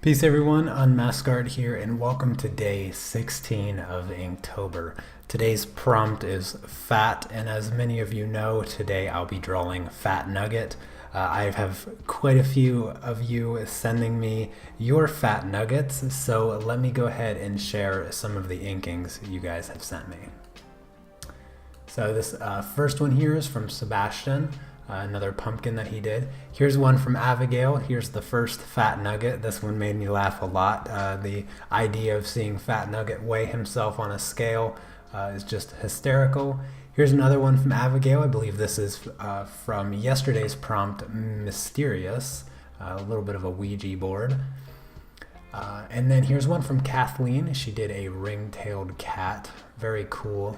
Peace everyone, Unmask here, and welcome to day 16 of InkTober. Today's prompt is fat, and as many of you know, today I'll be drawing Fat Nugget. I have quite a few of you sending me your Fat Nuggets, so let me go ahead and share some of the inkings you guys have sent me. So this first one here is from Sebastian. Another pumpkin that he did. Here's one from Abigail. Here's the first Fat Nugget. This one made me laugh a lot. The idea of seeing Fat Nugget weigh himself on a scale is just hysterical. Here's another one from Abigail. I believe this is from yesterday's prompt, Mysterious. A little bit of a Ouija board. And then here's one from Kathleen. She did a ring-tailed cat. Very cool.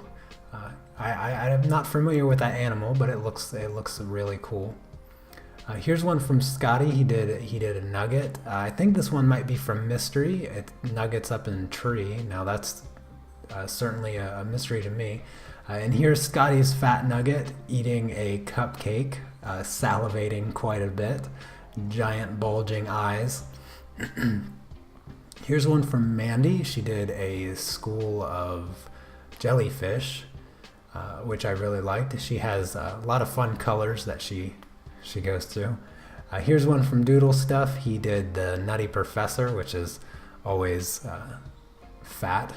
I'm not familiar with that animal, but it looks really cool. Here's one from Scotty. He did a nugget. I think this one might be from Mystery. It nuggets up in a tree. Now that's certainly a mystery to me. And here's Scotty's Fat Nugget eating a cupcake, salivating quite a bit, giant bulging eyes. Here's one from Mandy. She did a school of jellyfish. Which I really liked. She has a lot of fun colors that she goes through. Here's one from Doodle Stuff. He did the Nutty Professor, which is always fat.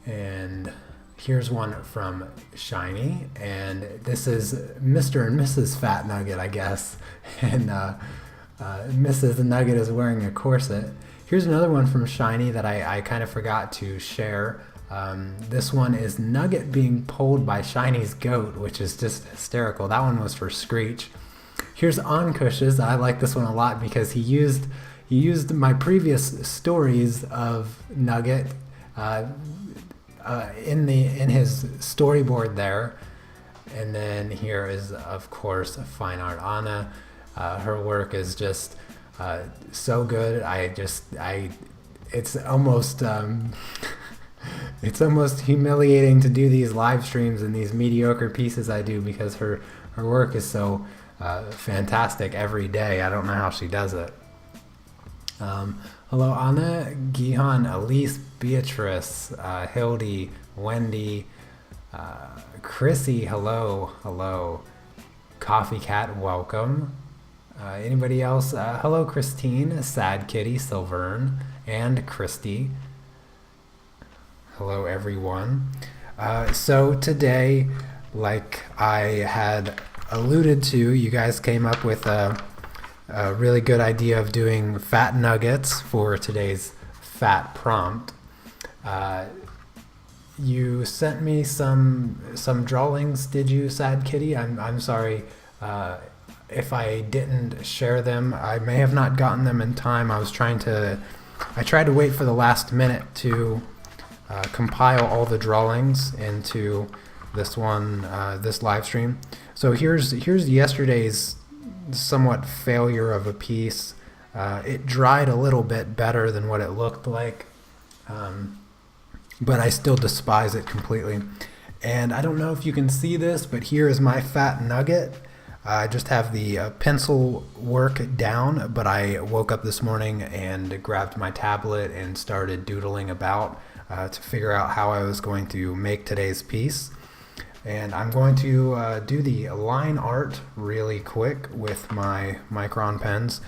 And here's one from Shiny, and this is Mr. and Mrs. Fat Nugget, I guess. And Mrs. Nugget is wearing a corset. Here's another one from Shiny that I kind of forgot to share. This one is Nugget being pulled by Shiny's goat, which is just hysterical. That one was for Screech. Here's Oncush's. I like this one a lot because he used my previous stories of Nugget in his storyboard there. And then here is, of course, Fine Art Anna. Her work is just so good. It's almost it's almost humiliating to do these live streams and these mediocre pieces I do because her work is so fantastic every day. I don't know how she does it. Hello Anna, Gihan, Elise, Beatrice, Hildy, Wendy, Chrissy, hello. Coffee Cat, welcome. Anybody else? Hello Christine, Sad Kitty, Silvern, and Christy. Hello everyone. So today, like I had alluded to, you guys came up with a really good idea of doing Fat Nuggets for today's fat prompt. You sent me some drawings, did you, Sad Kitty? I'm sorry if I didn't share them. I may have not gotten them in time. I tried to wait for the last minute to compile all the drawings into this one, this live stream. So here's yesterday's somewhat failure of a piece. It dried a little bit better than what it looked like, but I still despise it completely. And I don't know if you can see this, but here is my Fat Nugget. I just have the pencil work down, but I woke up this morning and grabbed my tablet and started doodling about to figure out how I was going to make today's piece. And I'm going to do the line art really quick with my Micron pens.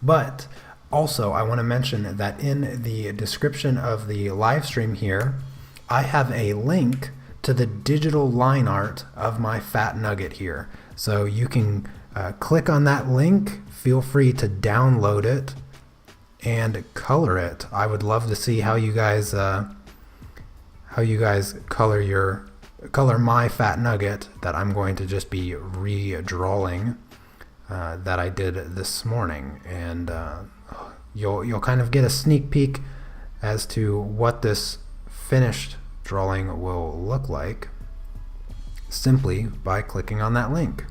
But also I want to mention that in the description of the live stream here, I have a link to the digital line art of my Fat Nugget here. So you can click on that link, feel free to download it and color it. I would love to see how you guys color my Fat Nugget that I'm going to just be redrawing that I did this morning, and you'll kind of get a sneak peek as to what this finished drawing will look like simply by clicking on that link.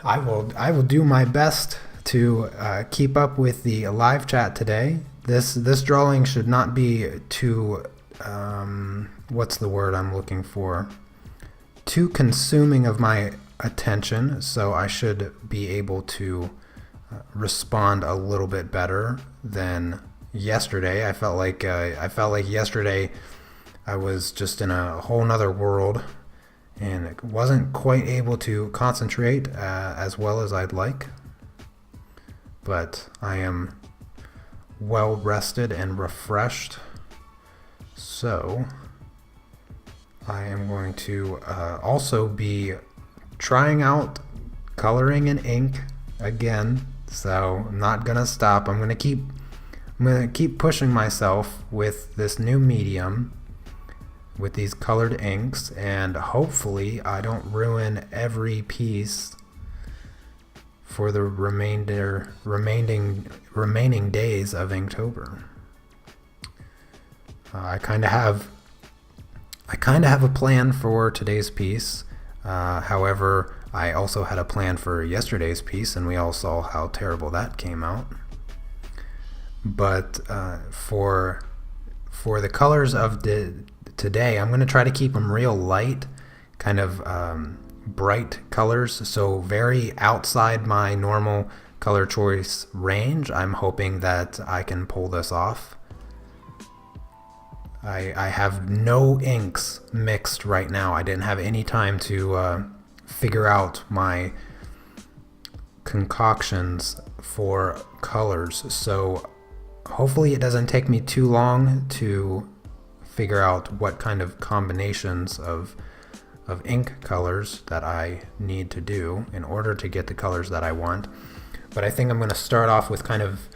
I will do my best to keep up with the live chat today. This drawing should not be too what's the word I'm looking for? too consuming of my attention, so I should be able to respond a little bit better than yesterday. I felt like yesterday I was just in a whole nother world and wasn't quite able to concentrate as well as I'd like. But I am well rested and refreshed, so I am going to also be trying out coloring in ink again. So I'm not gonna stop. I'm gonna keep pushing myself with this new medium, with these colored inks, and hopefully I don't ruin every piece for the remaining days of Inktober. I kind of have a plan for today's piece. However, I also had a plan for yesterday's piece, and we all saw how terrible that came out. But for the colors of today, I'm going to try to keep them real light, kind of bright colors, so very outside my normal color choice range. I'm hoping that I can pull this off. I have no inks mixed right now. I didn't have any time to figure out my concoctions for colors, so hopefully it doesn't take me too long to figure out what kind of combinations of ink colors that I need to do in order to get the colors that I want. But I think I'm going to start off with kind of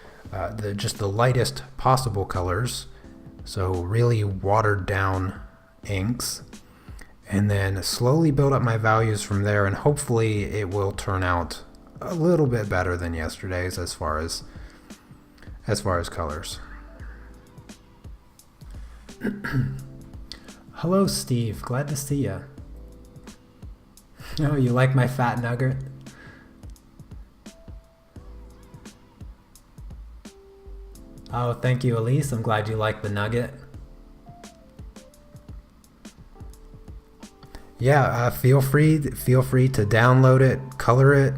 just the lightest possible colors, so really watered down inks, and then slowly build up my values from there, and hopefully it will turn out a little bit better than yesterday's as far as colors. Hello, Steve. Glad to see you. Oh, you like my Fat Nugget? Oh, thank you, Elise. I'm glad you like the nugget. Yeah, feel free to download it, color it,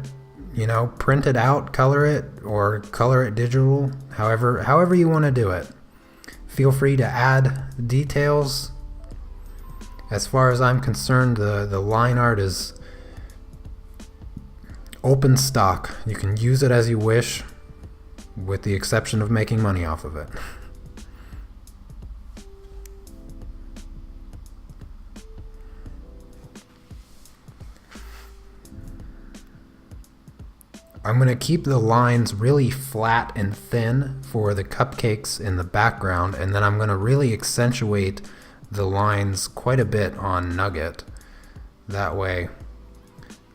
print it out, color it, or color it digital, however you want to do it. Feel free to add details. As far as I'm concerned, the line art is open stock. You can use it as you wish, with the exception of making money off of it. I'm going to keep the lines really flat and thin for the cupcakes in the background, and then I'm going to really accentuate the lines quite a bit on Nugget. That way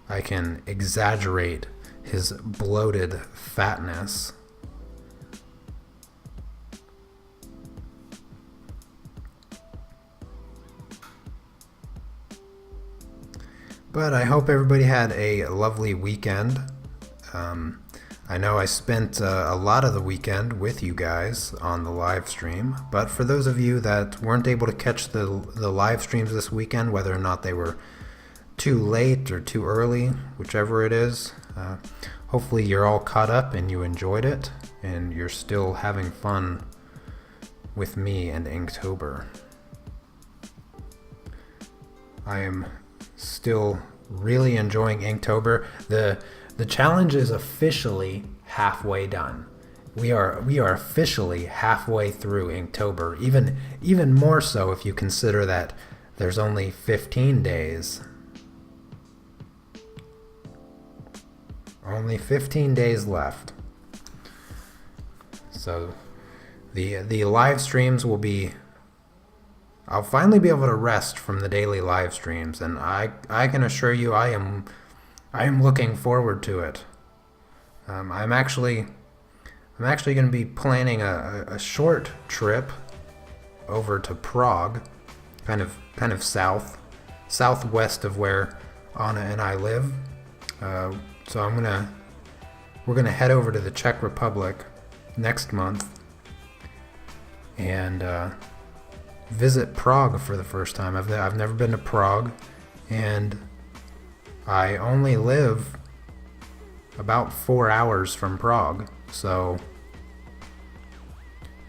I can exaggerate his bloated fatness. But I hope everybody had a lovely weekend. I know I spent a lot of the weekend with you guys on the live stream, but for those of you that weren't able to catch the live streams this weekend, whether or not they were too late or too early, whichever it is, hopefully you're all caught up and you enjoyed it, and you're still having fun with me and Inktober. I am still really enjoying Inktober. The challenge is officially halfway done. We are officially halfway through Inktober, even more so if you consider that there's only 15 days. Only 15 days left. So the live streams will be... I'll finally be able to rest from the daily live streams, and I can assure you I am looking forward to it. I'm actually going to be planning a short trip over to Prague, kind of southwest of where Anna and I live. So we're gonna head over to the Czech Republic next month and visit Prague for the first time. I've never been to Prague, and I only live about 4 hours from Prague, so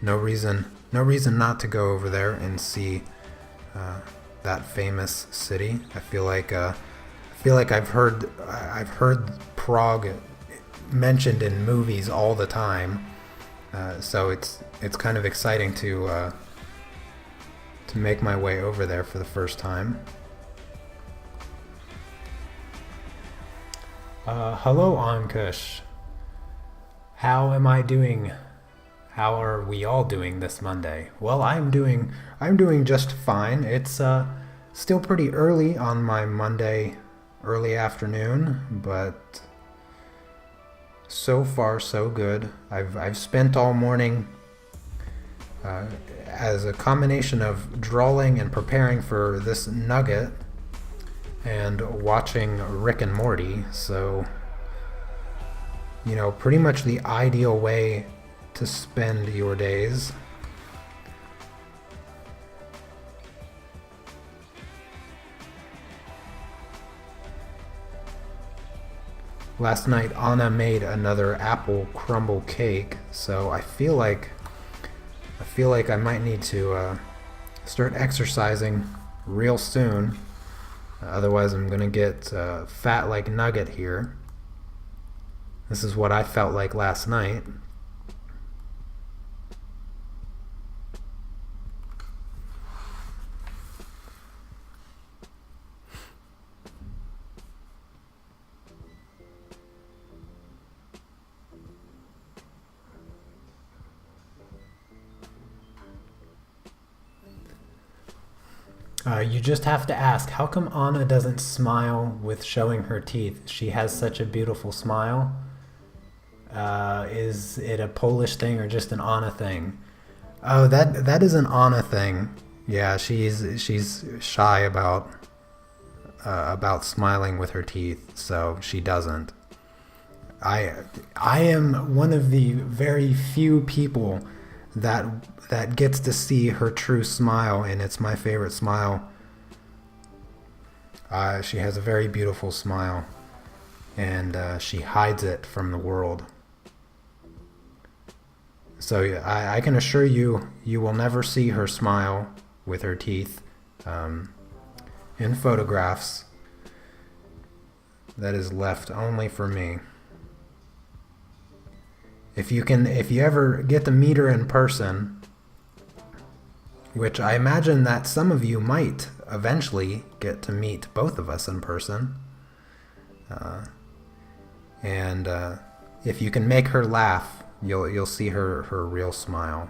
no reason not to go over there and see that famous city. I feel like I've heard Prague mentioned in movies all the time, so it's kind of exciting to make my way over there for the first time. Hello, Ankush. How am I doing? How are we all doing this Monday? Well, I'm doing just fine. It's still pretty early on my Monday early afternoon, but so far so good. I've spent all morning as a combination of drawing and preparing for this nugget and watching Rick and Morty, so pretty much the ideal way to spend your days. Last night Anna made another apple crumble cake, so I feel like I might need to start exercising real soon. Otherwise I'm gonna get fat like Nugget here. This is what I felt like last night. You just have to ask, how come Anna doesn't smile with showing her teeth? She has such a beautiful smile. Is it a Polish thing or just an Anna thing? Oh, that is an Anna thing. Yeah, she's shy about smiling with her teeth, so she doesn't. I am one of the very few people that gets to see her true smile, and it's my favorite smile. She has a very beautiful smile, and she hides it from the world. So I can assure you, you will never see her smile with her teeth in photographs. That is left only for me. If you ever get to meet her in person, which I imagine that some of you might eventually get to meet both of us in person, and if you can make her laugh, you'll see her real smile.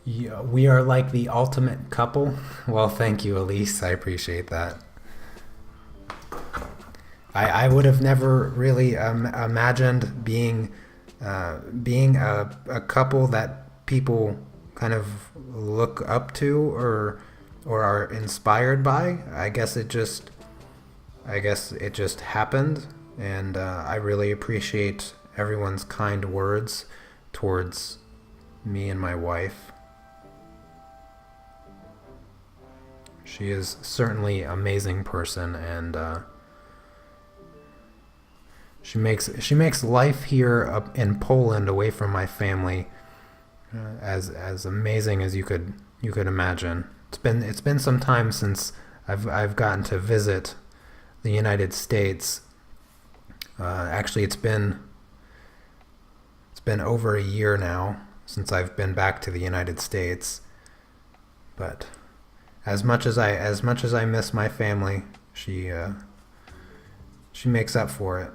Yeah, we are like the ultimate couple. Well, thank you, Elise. I appreciate that. I would have never really imagined being a couple that people kind of look up to or are inspired by. I guess it just happened, and I really appreciate everyone's kind words towards me and my wife. She is certainly an amazing person, and she makes life here up in Poland, away from my family, as amazing as you could imagine. It's been some time since I've gotten to visit the United States. Actually, it's been over a year now since I've been back to the United States, but as much as I miss my family, she makes up for it.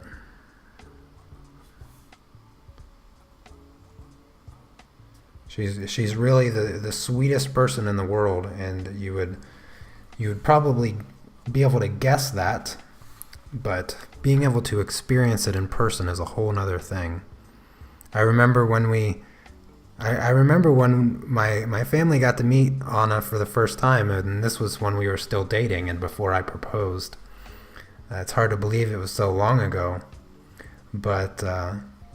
She's really the sweetest person in the world, and you would probably be able to guess that, but being able to experience it in person is a whole nother thing. I remember when my family got to meet Anna for the first time, and this was when we were still dating and before I proposed. It's hard to believe it was so long ago. but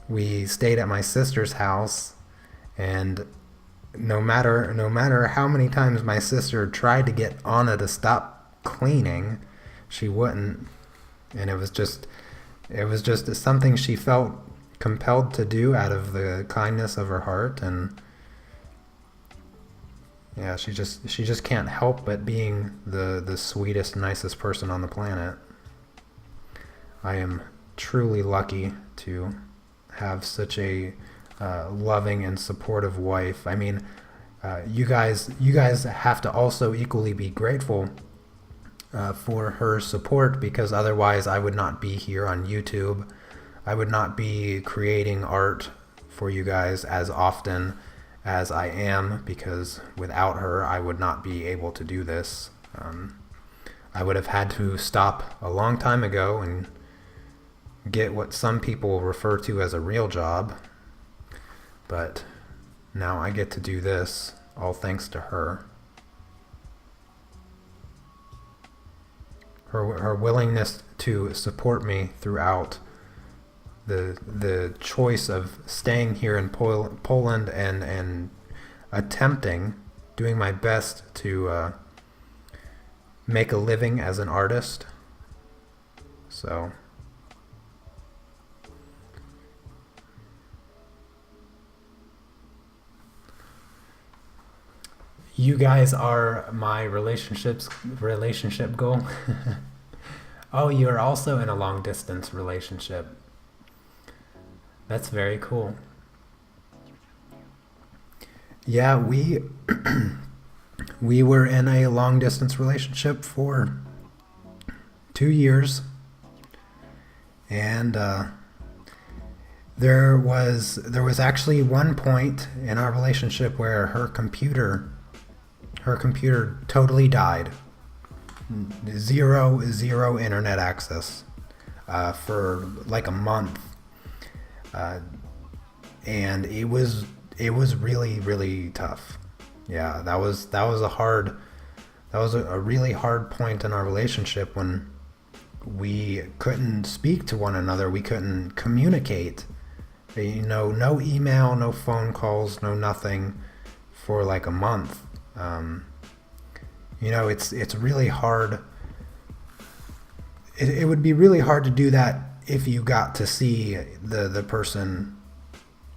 we stayed at my sister's house, and no matter how many times my sister tried to get Anna to stop cleaning, she wouldn't. And it was just something she felt compelled to do out of the kindness of her heart. And yeah, she just can't help but being the sweetest, nicest person on the planet. I am truly lucky to have such a loving and supportive wife. I mean, you guys have to also equally be grateful for her support, because otherwise I would not be here on YouTube. I would not be creating art for you guys as often as I am, because without her I would not be able to do this. I would have had to stop a long time ago and get what some people refer to as a real job, but now I get to do this, all thanks to her. Her willingness to support me throughout the choice of staying here in Poland and doing my best to make a living as an artist. So you guys are my relationship goal. Oh, you are also in a long distance relationship. That's very cool. Yeah, we we were in a long distance relationship for 2 years, and there was actually one point in our relationship where her computer totally died. Zero internet access for like a month, and it was really tough. Yeah, that was a really hard point in our relationship, when we couldn't speak to one another. We couldn't communicate. No email, no phone calls, no nothing for like a month. It's really hard. It would be really hard to do that if you got to see the person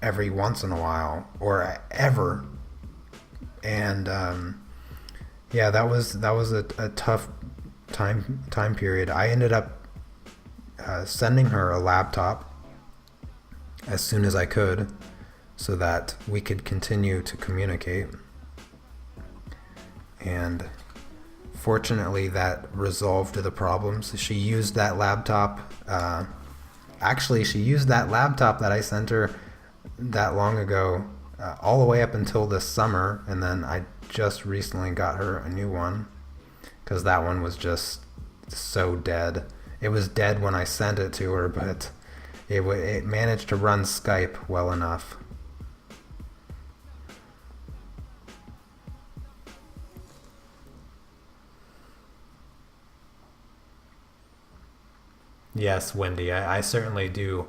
every once in a while or ever. And yeah, that was a tough time period. I ended up sending her a laptop as soon as I could, so that we could continue to communicate. And fortunately, that resolved the problems. She used that laptop. Actually, she used that laptop that I sent her that long ago, all the way up until this summer. And then I just recently got her a new one, because that one was just so dead. It was dead when I sent it to her, but it managed to run Skype well enough. Yes, Wendy, I certainly do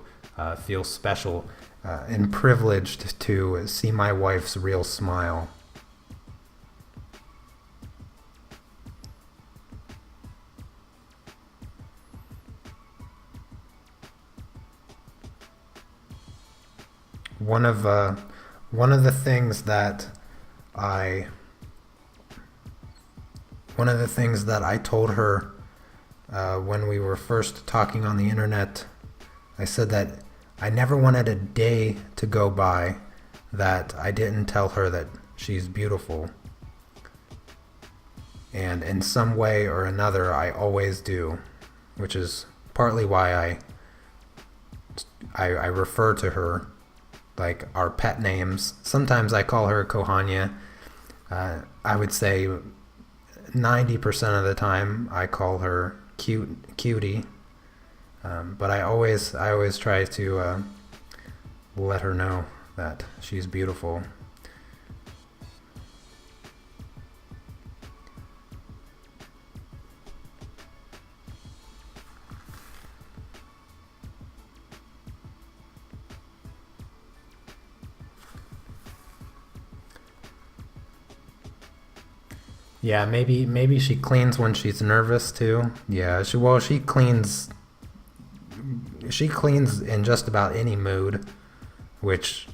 feel special and privileged to see my wife's real smile. One of the things that I told her when we were first talking on the internet, I said that I never wanted a day to go by that I didn't tell her that she's beautiful. And in some way or another, I always do, which is partly why I refer to her like our pet names. Sometimes I call her Kohanya. I would say 90% of the time I call her cutie, but I always try to let her know that she's beautiful. Yeah, maybe she cleans when she's nervous too. Yeah, she cleans in just about any mood, which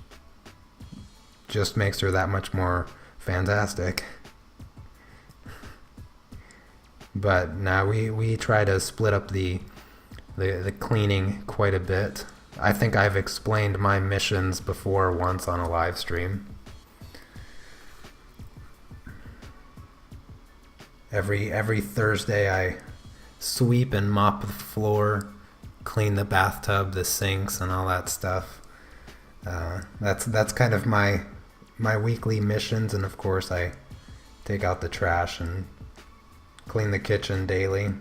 just makes her that much more fantastic. But now we try to split up the cleaning quite a bit. I think I've explained my missions before once on a live stream. Every Thursday I sweep and mop the floor, clean the bathtub, the sinks, and all that stuff. That's kind of my weekly missions, and of course I take out the trash and clean the kitchen daily.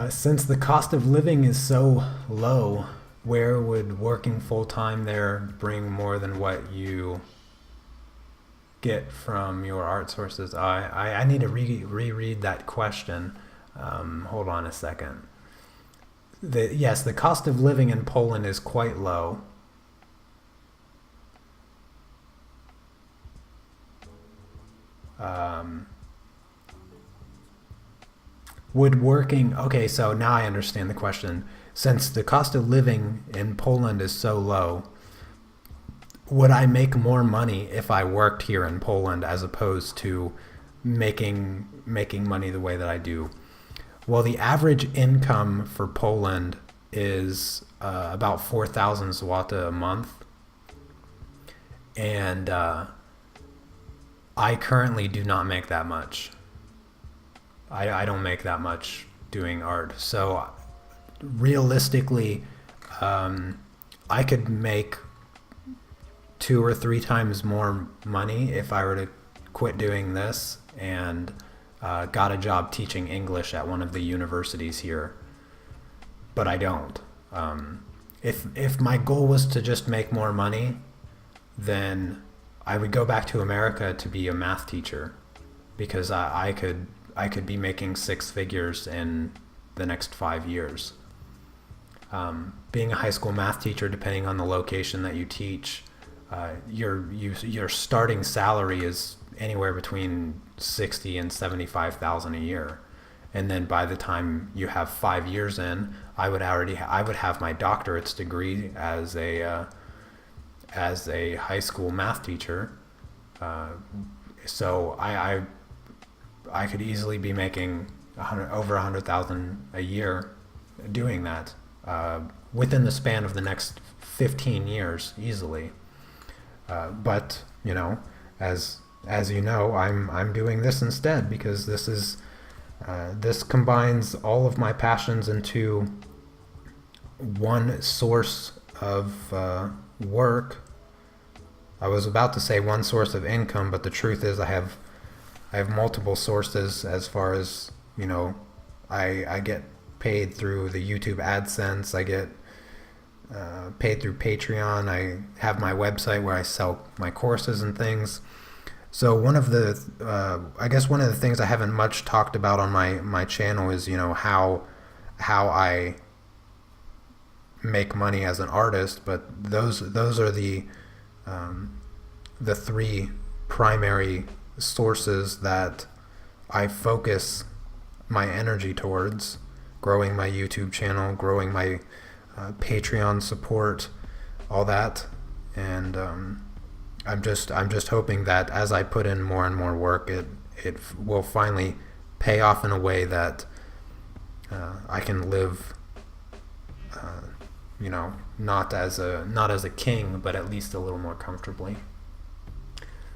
Since the cost of living is so low, where would working full time there bring more than what you get from your art sources? I need to reread that question. Hold on a second. Yes, the cost of living in Poland is quite low. Okay, so now I understand the question. Since the cost of living in Poland is so low, would I make more money if I worked here in Poland as opposed to making money the way that I do? Well, the average income for Poland is about 4,000 zloty a month, and I currently do not make that much. I don't make that much doing art. So realistically, I could make 2 or 3 times more money if I were to quit doing this and got a job teaching English at one of the universities here. But I don't. If my goal was to just make more money, then I would go back to America to be a math teacher, because I could be making 6 figures in the next 5 years. Being a high school math teacher, depending on the location that you teach, your starting salary is anywhere between 60 and 75,000 a year, and then by the time you have 5 years in, I would have my doctorate's degree as a high school math teacher. So I could easily be making over 100,000 a year doing that within the span of the next 15 years easily. But as you know, I'm doing this instead because this combines all of my passions into one source of work. I was about to say one source of income, but the truth is I have multiple sources. As far as I get paid through the YouTube AdSense. I get paid through Patreon. I have my website where I sell my courses and things. So one of the things I haven't much talked about on my channel is how I make money as an artist. But those are the 3 primary sources that I focus my energy towards: growing my YouTube channel, growing my Patreon support, all that. And I'm just hoping that as I put in more and more work, it will finally pay off in a way that I can live not as a king, but at least a little more comfortably.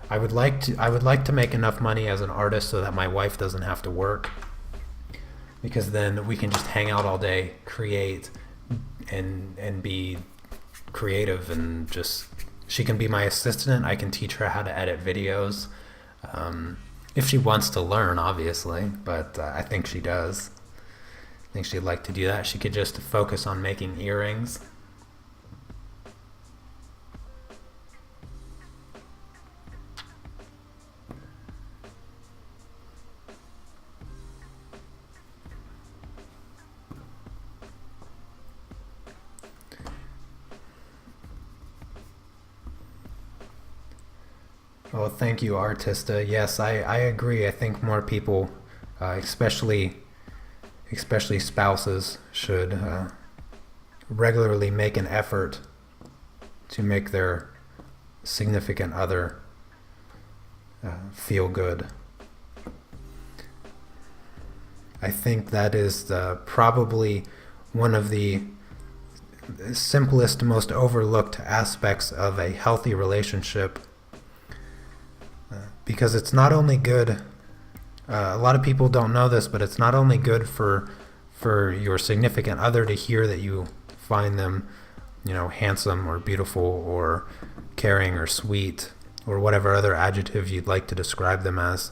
I would like to make enough money as an artist so that my wife doesn't have to work, because then we can just hang out all day, create, and be creative, and just she can be my assistant. I can teach her how to edit videos, if she wants to learn, obviously, but I think she does. I think she'd like to do that. She could just focus on making earrings. Oh, thank you, Artista. Yes, I agree. I think more people, especially spouses, should regularly make an effort to make their significant other feel good. I think that is probably one of the simplest, most overlooked aspects of a healthy relationship, because it's not only good. A lot of people don't know this, but it's not only good for your significant other to hear that you find them, handsome or beautiful or caring or sweet or whatever other adjective you'd like to describe them as.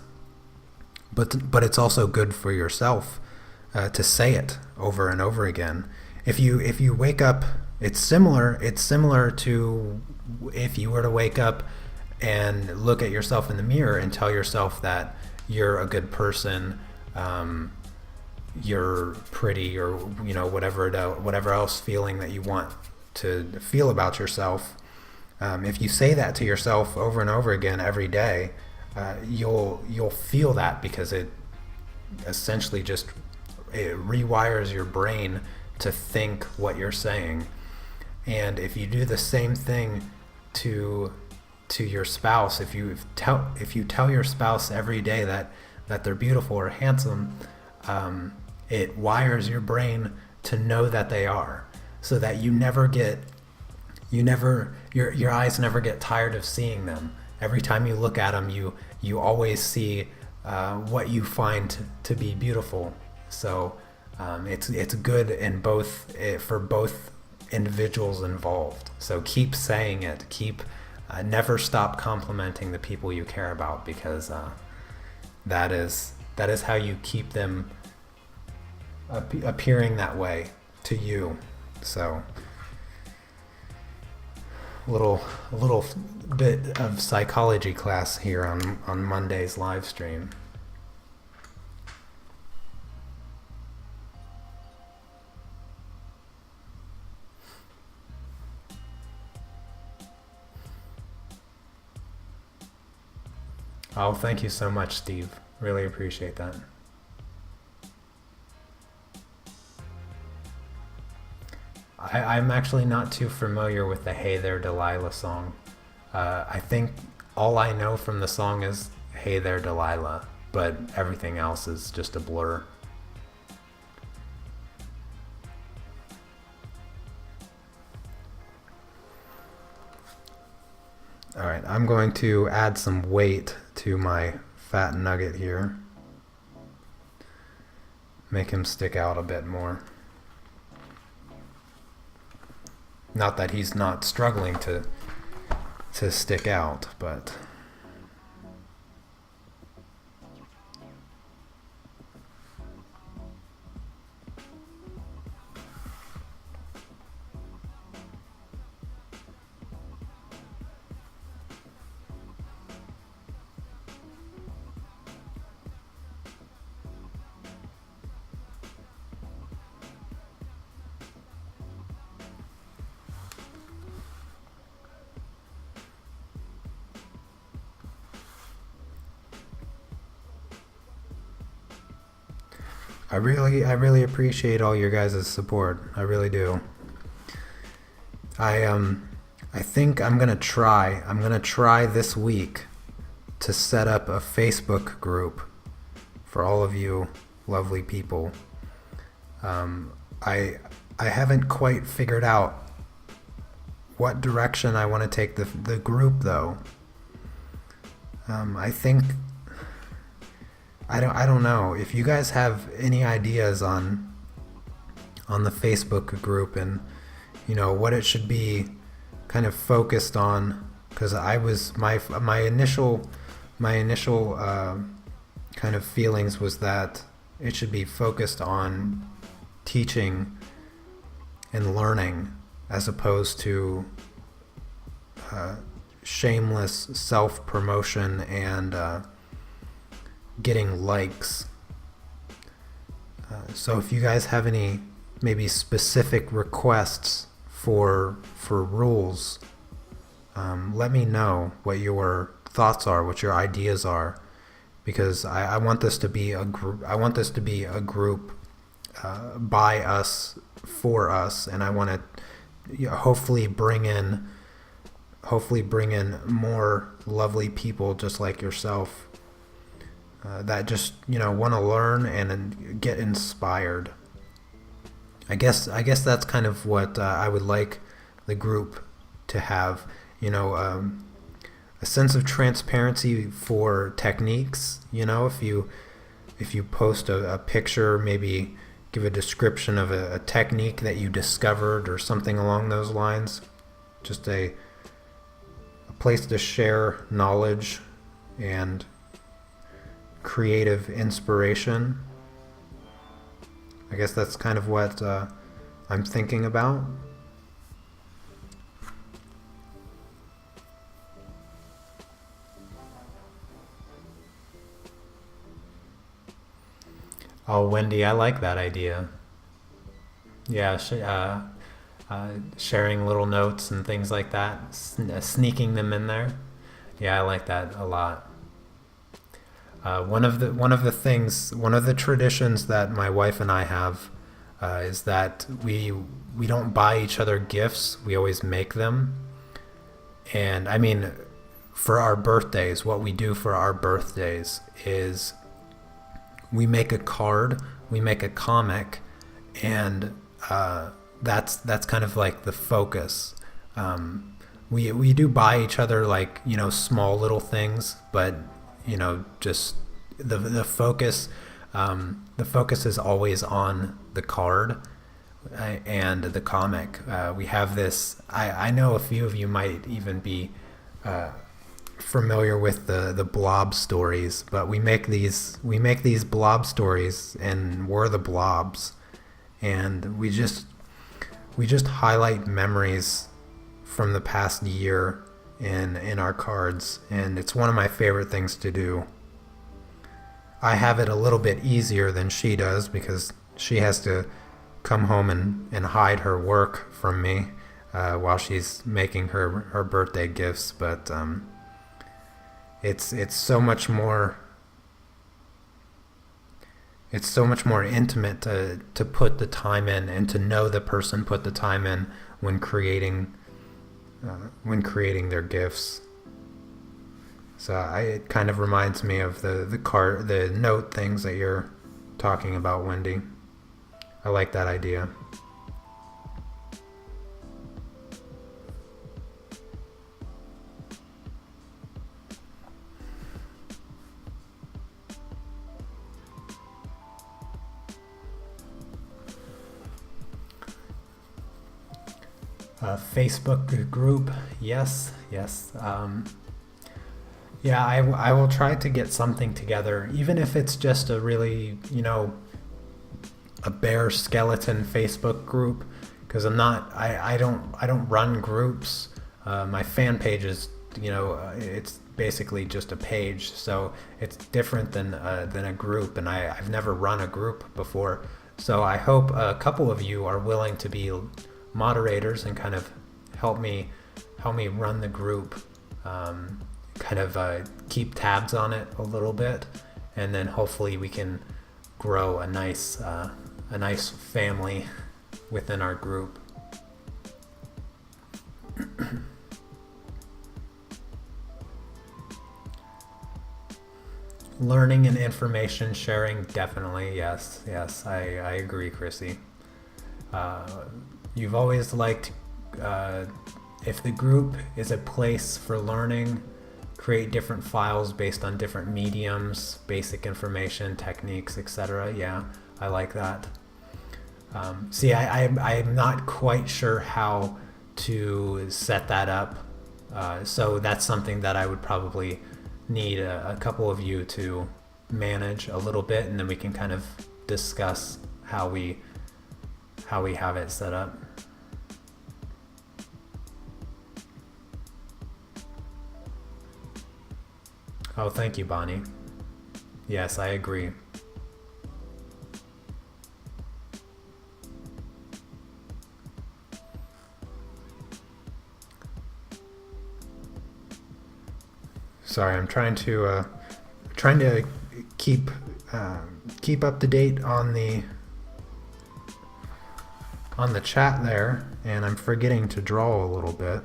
But it's also good for yourself to say it over and over again. If you wake up, it's similar to if you were to wake up and look at yourself in the mirror and tell yourself that you're a good person, you're pretty, or whatever else feeling that you want to feel about yourself. If you say that to yourself over and over again every day, you'll feel that, because it essentially just it rewires your brain to think what you're saying. And if you do the same thing to your spouse, if you tell your spouse every day that they're beautiful or handsome, it wires your brain to know that they are, so that your eyes never get tired of seeing them. Every time you look at them, you always see what you find to be beautiful. So it's good in both for both individuals involved. So keep saying it. Never stop complimenting the people you care about, because that is how you keep them appearing that way to you. So a little bit of psychology class here on Monday's live stream. Oh, thank you so much, Steve. Really appreciate that. I'm actually not too familiar with the Hey There Delilah song. I think all I know from the song is Hey There Delilah, but everything else is just a blur. Alright, I'm going to add some weight to my Fat Nugget here. Make him stick out a bit more. Not that he's not struggling to stick out, but I really appreciate all your guys' support. I really do. I think I'm gonna try this week to set up a Facebook group for all of you lovely people. I haven't quite figured out what direction I want to take the group though. I think I don't know if you guys have any ideas on the Facebook group and what it should be kind of focused on, because I was my initial kind of feelings was that it should be focused on teaching and learning as opposed to shameless self-promotion and getting likes. So if you guys have any maybe specific requests for rules, let me know what you're thoughts are, what your ideas are, because I want this to be a group. I want this to be a group by us, for us, and I want to hopefully bring in more lovely people just like yourself that just want to learn and get inspired. I guess that's kind of what I would like the group to have. A sense of transparency for techniques. If you post a picture, maybe give a description of a technique that you discovered or something along those lines. Just a place to share knowledge and creative inspiration. I guess that's kind of what I'm thinking about. Oh, Wendy, I like that idea. Yeah, sharing little notes and things like that, sneaking them in there. Yeah, I like that a lot. One of the traditions that my wife and I have is that we don't buy each other gifts. We always make them. And I mean, for our birthdays, what we do for our birthdays is we make a card, we make a comic, and that's kind of like the focus. We do buy each other small little things, but just the focus is always on the card and the comic. We have this. I know a few of you might even be familiar with the blob stories, but we make these blob stories, and we're the blobs, and we just highlight memories from the past year in our cards, and it's one of my favorite things to do. I have it a little bit easier than she does because she has to come home and hide her work from me while she's making her birthday gifts, but it's so much more intimate to put the time in and to know the person put the time in when creating their gifts. So it kind of reminds me of the note things that you're talking about, Wendy. I like that idea. Facebook group, yes. Yeah, I will try to get something together, even if it's just a really, a bare skeleton Facebook group, because I don't run groups. My fan page is, it's basically just a page, so it's different than a group, and I've never run a group before. So I hope a couple of you are willing to be moderators and kind of help me run the group, kind of keep tabs on it a little bit, and then hopefully we can grow a nice family within our group. Learning and information sharing, definitely, yes, I agree, Chrissy. You've always liked, if the group is a place for learning, create different files based on different mediums, basic information, techniques, etc. Yeah, I like that. See, I'm not quite sure how to set that up, so that's something that I would probably need a couple of you to manage a little bit, and then we can kind of discuss how we have it set up. Oh, thank you, Bonnie. Yes, I agree. Sorry, I'm trying to keep up to date on the chat there, and I'm forgetting to draw a little bit.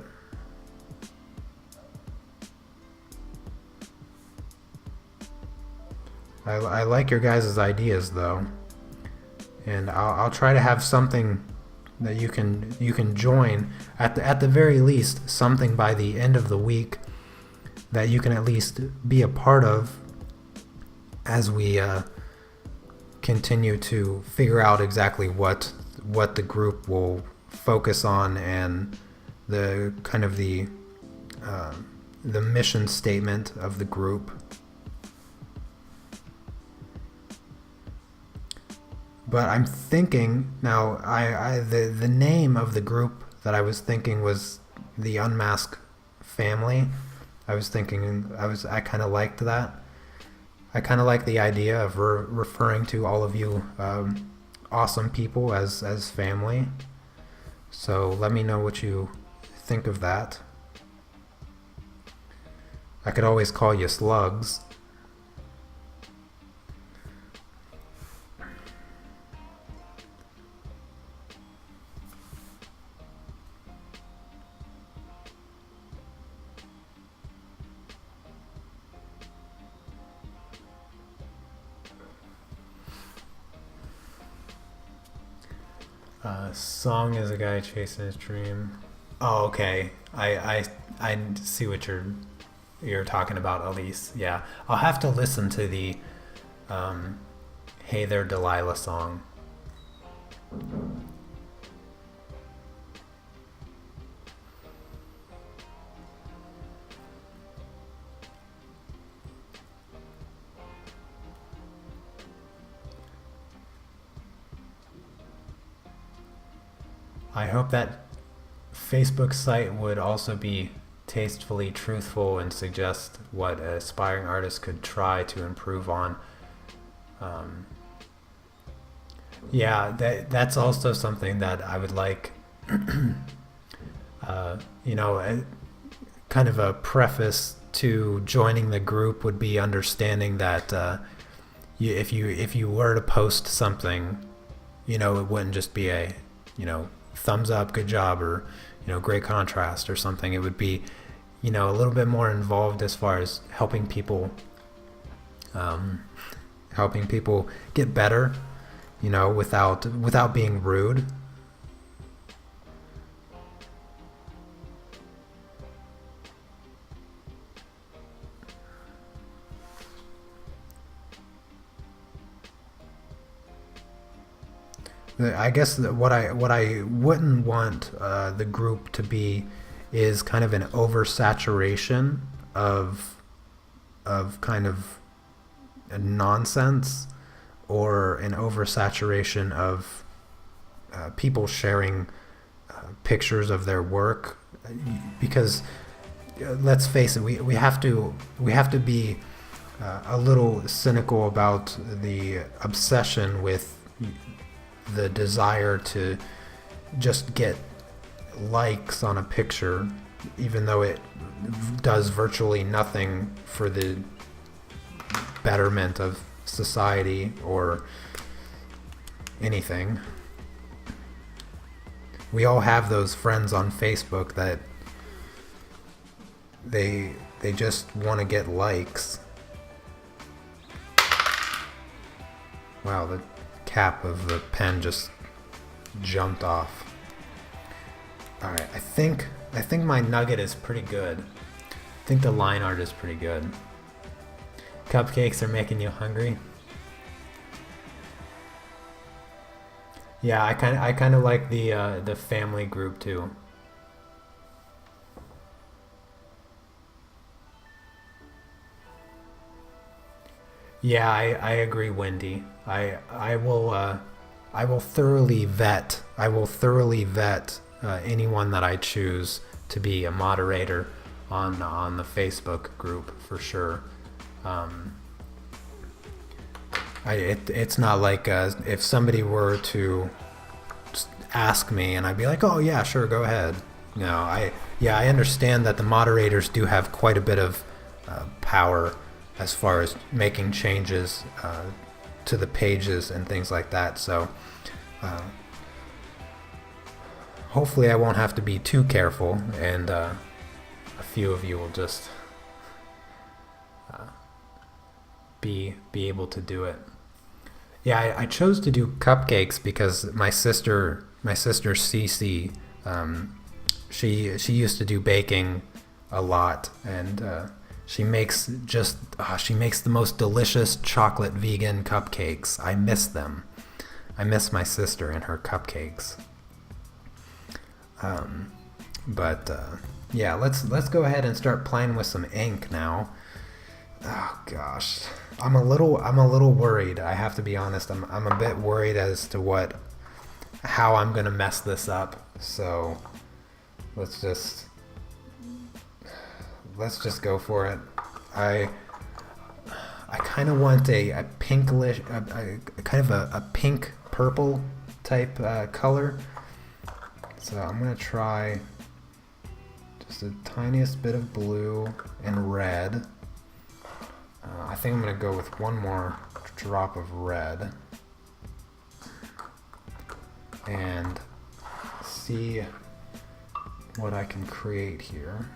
I like your guys' ideas though, and I'll try to have something that you can join at the very least, something by the end of the week that you can at least be a part of as we continue to figure out exactly what the group will focus on, and the kind of the mission statement of the group. But I'm thinking now, the name of the group that I was thinking was the Unmask family. I kind of liked that. I kind of like the idea of referring to all of you awesome people as family. So let me know what you think of that. I could always call you slugs. Song is a guy chasing his dream. Oh, okay. I see what you're talking about, Elise. Yeah, I'll have to listen to the Hey There Delilah song. I hope that Facebook site would also be tastefully truthful and suggest what an aspiring artist could try to improve on. Yeah, that's also something that I would like. Kind of a preface to joining the group would be understanding that if you were to post something, it wouldn't just be a thumbs up, good job, or great contrast or something. It would be a little bit more involved as far as helping people get better, without being rude. I guess what I wouldn't want the group to be is kind of an oversaturation of kind of nonsense, or an oversaturation of people sharing pictures of their work, because let's face it, we have to be a little cynical about the obsession with the desire to just get likes on a picture, even though it does virtually nothing for the betterment of society or anything. We all have those friends on Facebook that they just want to get likes. Wow, the cap of the pen just jumped off. Alright, I think my nugget is pretty good. I think the line art is pretty good. Cupcakes are making you hungry. Yeah, I kind of like the family group too. Yeah, I agree, Wendy. I will thoroughly vet anyone that I choose to be a moderator on the Facebook group for sure. It's not like if somebody were to just ask me and I'd be like, oh yeah, sure, go ahead. No, I understand that the moderators do have quite a bit of power as far as making changes to the pages and things like that. So hopefully I won't have to be too careful, and a few of you will just be able to do it. Yeah, I chose to do cupcakes because my sister Cece, she used to do baking a lot, and she makes the most delicious chocolate vegan cupcakes. I miss them. I miss my sister and her cupcakes. Yeah, let's go ahead and start playing with some ink now. Oh gosh, I'm a little worried. I have to be honest. I'm a bit worried as to how I'm gonna mess this up. So let's just go for it. I kind of want a pinkish, kind of a pink purple type color. So I'm gonna try just the tiniest bit of blue and red. I think I'm going to go with one more drop of red and see what I can create here.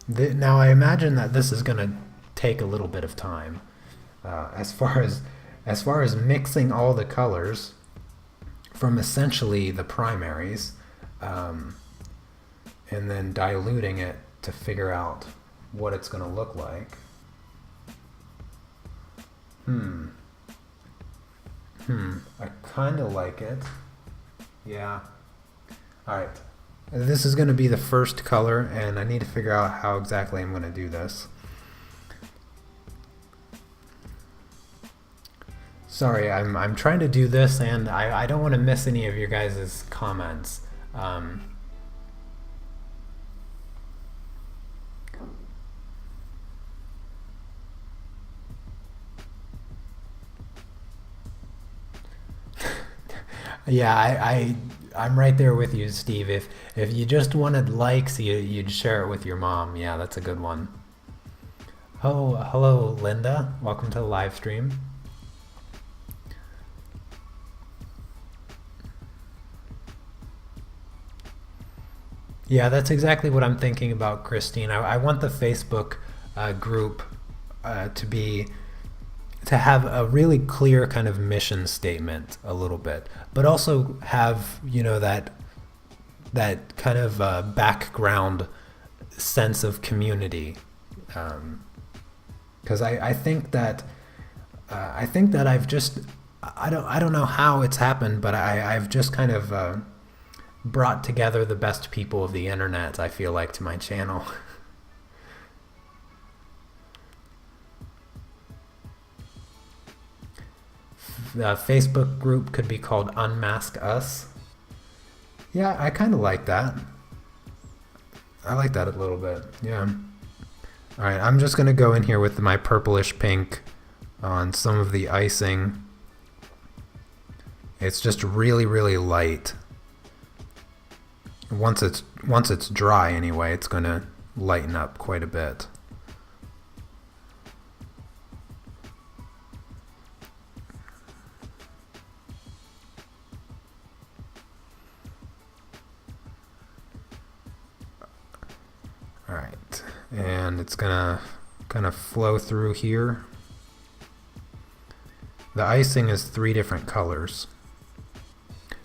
Now I imagine that this is going to take a little bit of time. As far as mixing all the colors from essentially the primaries, and then diluting it to figure out what it's going to look like. I kind of like it. Yeah. Alright. This is going to be the first color, and I need to figure out how exactly I'm going to do this. Sorry, I'm trying to do this, and I don't want to miss any of your guys' comments. Yeah, I'm right there with you, Steve. If you just wanted likes, you'd share it with your mom. Yeah, that's a good one. Oh, hello, Linda. Welcome to the live stream. Yeah, that's exactly what I'm thinking about, Christine. I want the Facebook group to have a really clear kind of mission statement a little bit, but also have, that kind of background sense of community. Because I think that I've just, I don't know how it's happened, but I've just kind of brought together the best people of the internet, I feel like, to my channel. The Facebook group could be called Unmask Us. Yeah, I kind of like that. I like that a little bit, yeah. Alright, I'm just going to go in here with my purplish pink on some of the icing. It's just really, really light. Once it's dry anyway, it's going to lighten up quite a bit. Alright, and it's going to kind of flow through here. The icing is 3 different colors.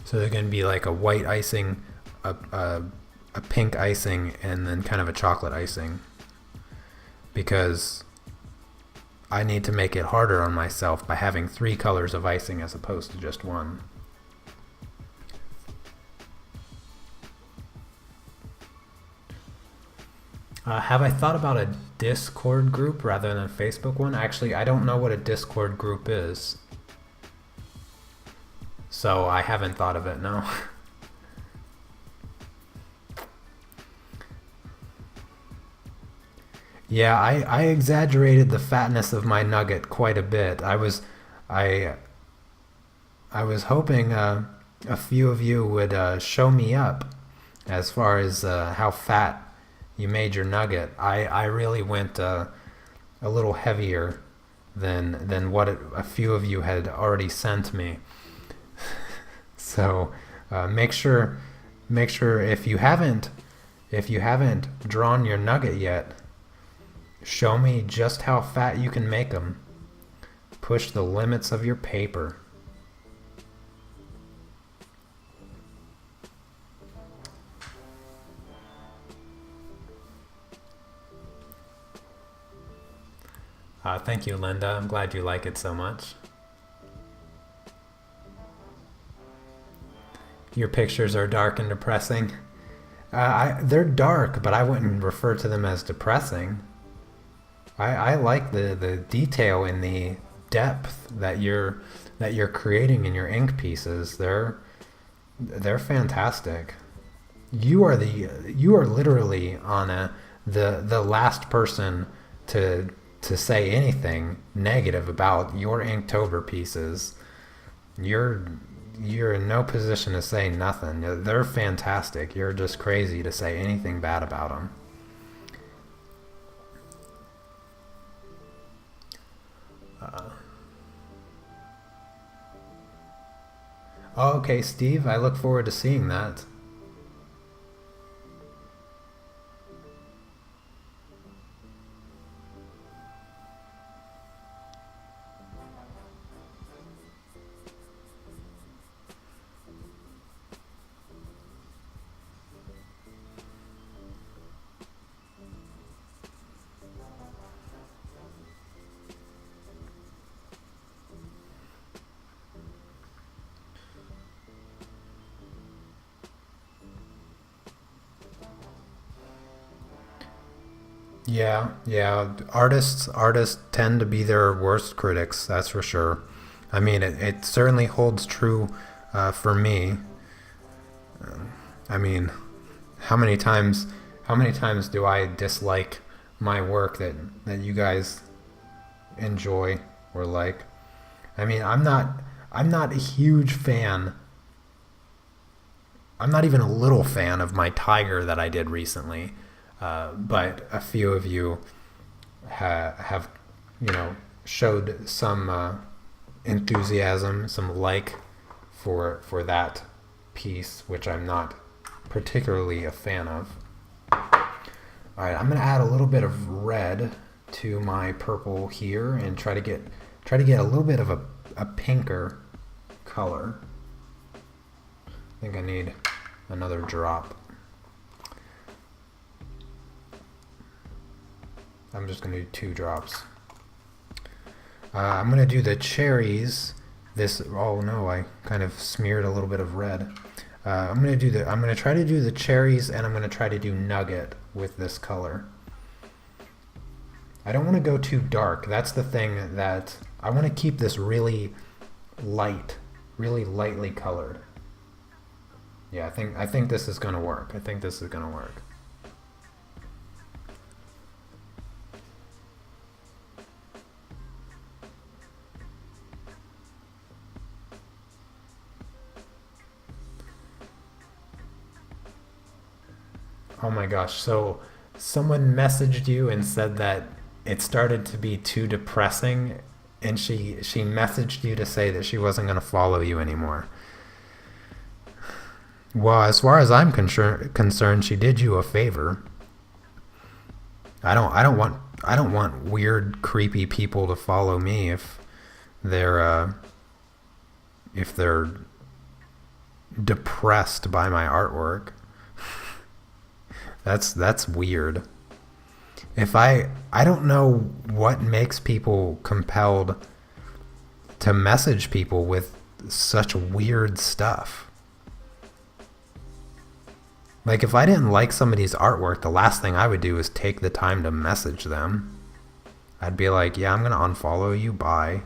So they're going to be like a white icing, a pink icing, and then kind of a chocolate icing, because I need to make it harder on myself by having 3 colors of icing as opposed to just 1. Have I thought about a Discord group rather than a Facebook one? Actually, I don't know what a Discord group is, so I haven't thought of it, no. Yeah, I exaggerated the fatness of my nugget quite a bit. I was hoping a few of you would show me up as far as how fat you made your nugget. I really went a little heavier than what a few of you had already sent me. So make sure if you haven't drawn your nugget yet, show me just how fat you can make them. Push the limits of your paper. Thank you, Linda. I'm glad you like it so much. Your pictures are dark and depressing. They're dark, but I wouldn't refer to them as depressing. I like the detail and the depth that you're creating in your ink pieces. They're fantastic. You are literally on the last person to say anything negative about your Inktober pieces. You're in no position to say nothing. They're fantastic. You're just crazy to say anything bad about them. Okay, Steve, I look forward to seeing that. Yeah. Artists tend to be their worst critics. That's for sure. I mean, it certainly holds true for me. I mean, how many times do I dislike my work that you guys enjoy or like? I mean, I'm not a huge fan. I'm not even a little fan of my tiger that I did recently. But a few of you have, showed some enthusiasm, some like for that piece, which I'm not particularly a fan of. All right, I'm gonna add a little bit of red to my purple here and try to get a little bit of a pinker color. I think I need another drop. I'm just going to do 2 drops. I'm going to do the cherries. Oh no, I kind of smeared a little bit of red. I'm going to try to do the cherries, and I'm going to try to do nugget with this color. I don't want to go too dark. That's the thing that I want to keep this really light, really lightly colored. Yeah, I think this is going to work. I think this is going to work. Oh my gosh, so someone messaged you and said that it started to be too depressing, and she messaged you to say that she wasn't going to follow you anymore. Well, as far as I'm concerned, she did you a favor. I don't want weird, creepy people to follow me if they're depressed by my artwork. That's weird. If I don't know what makes people compelled to message people with such weird stuff. Like, if I didn't like somebody's artwork, the last thing I would do is take the time to message them. I'd be like, yeah, I'm gonna unfollow you, bye.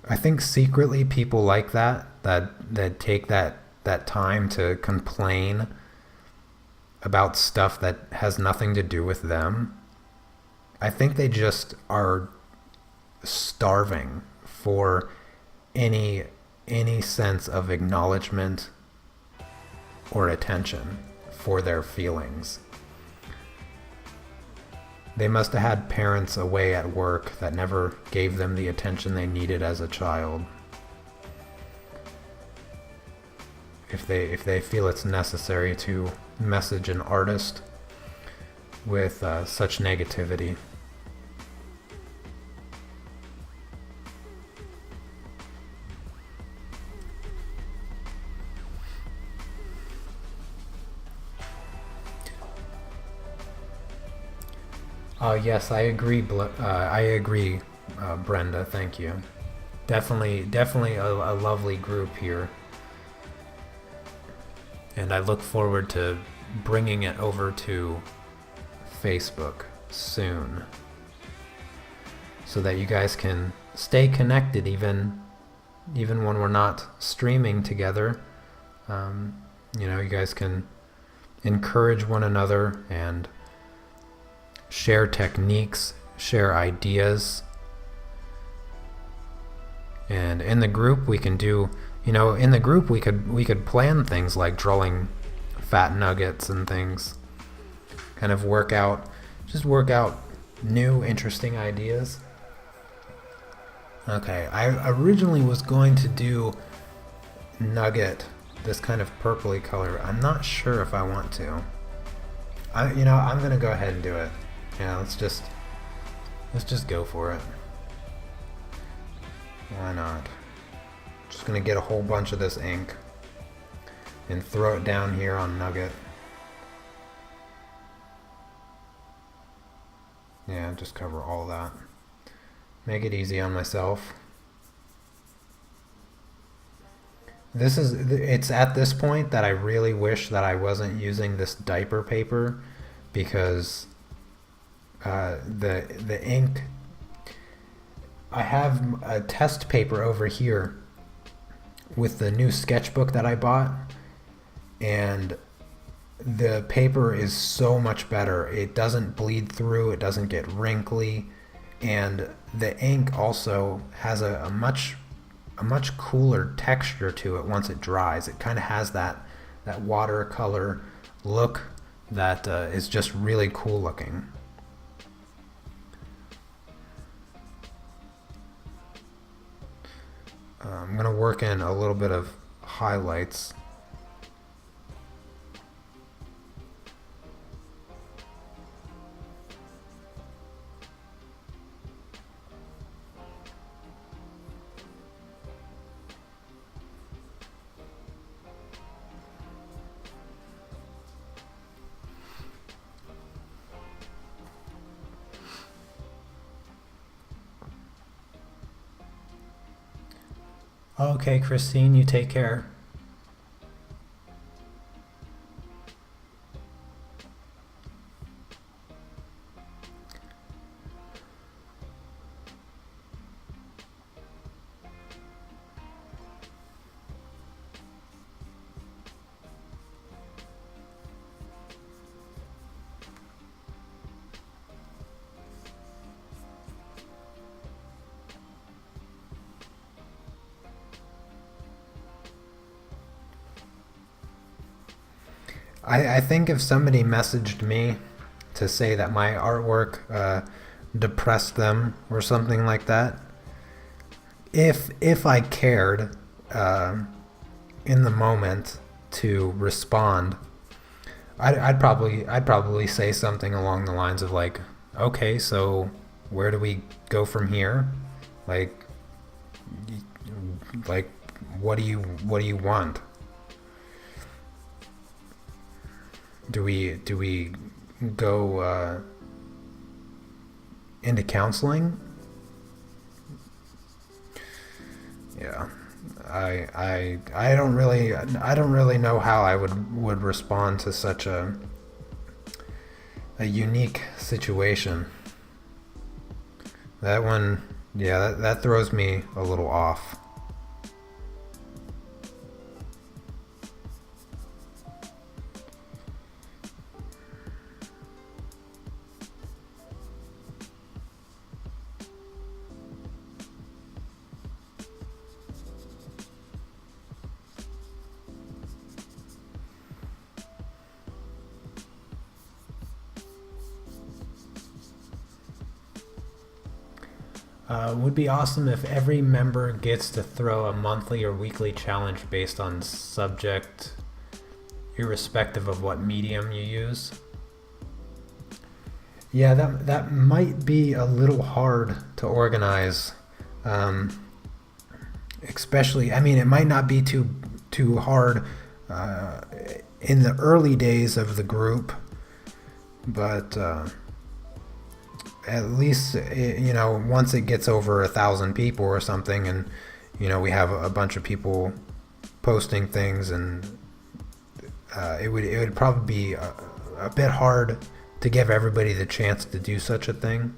I think secretly people like that take that time to complain about stuff that has nothing to do with them. I think they just are starving for any sense of acknowledgement or attention for their feelings. They must have had parents away at work that never gave them the attention they needed as a child. If they feel it's necessary to message an artist with such negativity. Yes, I agree. Brenda. Thank you. Definitely a lovely group here, and I look forward to bringing it over to Facebook soon, so that you guys can stay connected even when we're not streaming together. You guys can encourage one another and share techniques, share ideas. And in the group we can do, in the group we could plan things like drawing fat nuggets and things. Kind of work out new interesting ideas. Okay, I originally was going to do Nugget, this kind of purpley color. I'm not sure if I want to. I'm gonna go ahead and do it. Yeah, let's just go for it. Why not? Just gonna get a whole bunch of this ink and throw it down here on Nugget. Yeah, just cover all that. Make it easy on myself. It's at this point that I really wish that I wasn't using this diaper paper, because the ink, I have a test paper over here with the new sketchbook that I bought, and the paper is so much better. It doesn't bleed through, it doesn't get wrinkly, and the ink also has a much cooler texture to it once it dries. It kind of has that watercolor look that is just really cool looking. I'm going to work in a little bit of highlights. Okay, Christine, you take care. I think if somebody messaged me to say that my artwork depressed them or something like that, if I cared in the moment to respond, I'd probably say something along the lines of like, okay, so where do we go from here? Like what do you want? Do we go into counseling? Yeah, I don't really know how I would respond to such a unique situation. That one, yeah, that throws me a little off. Would be awesome if every member gets to throw a monthly or weekly challenge based on subject, irrespective of what medium you use. Yeah, that might be a little hard to organize. Especially, I mean, it might not be too hard in the early days of the group, but at least once it gets over 1,000 people or something, and we have a bunch of people posting things, and it would probably be a bit hard to give everybody the chance to do such a thing,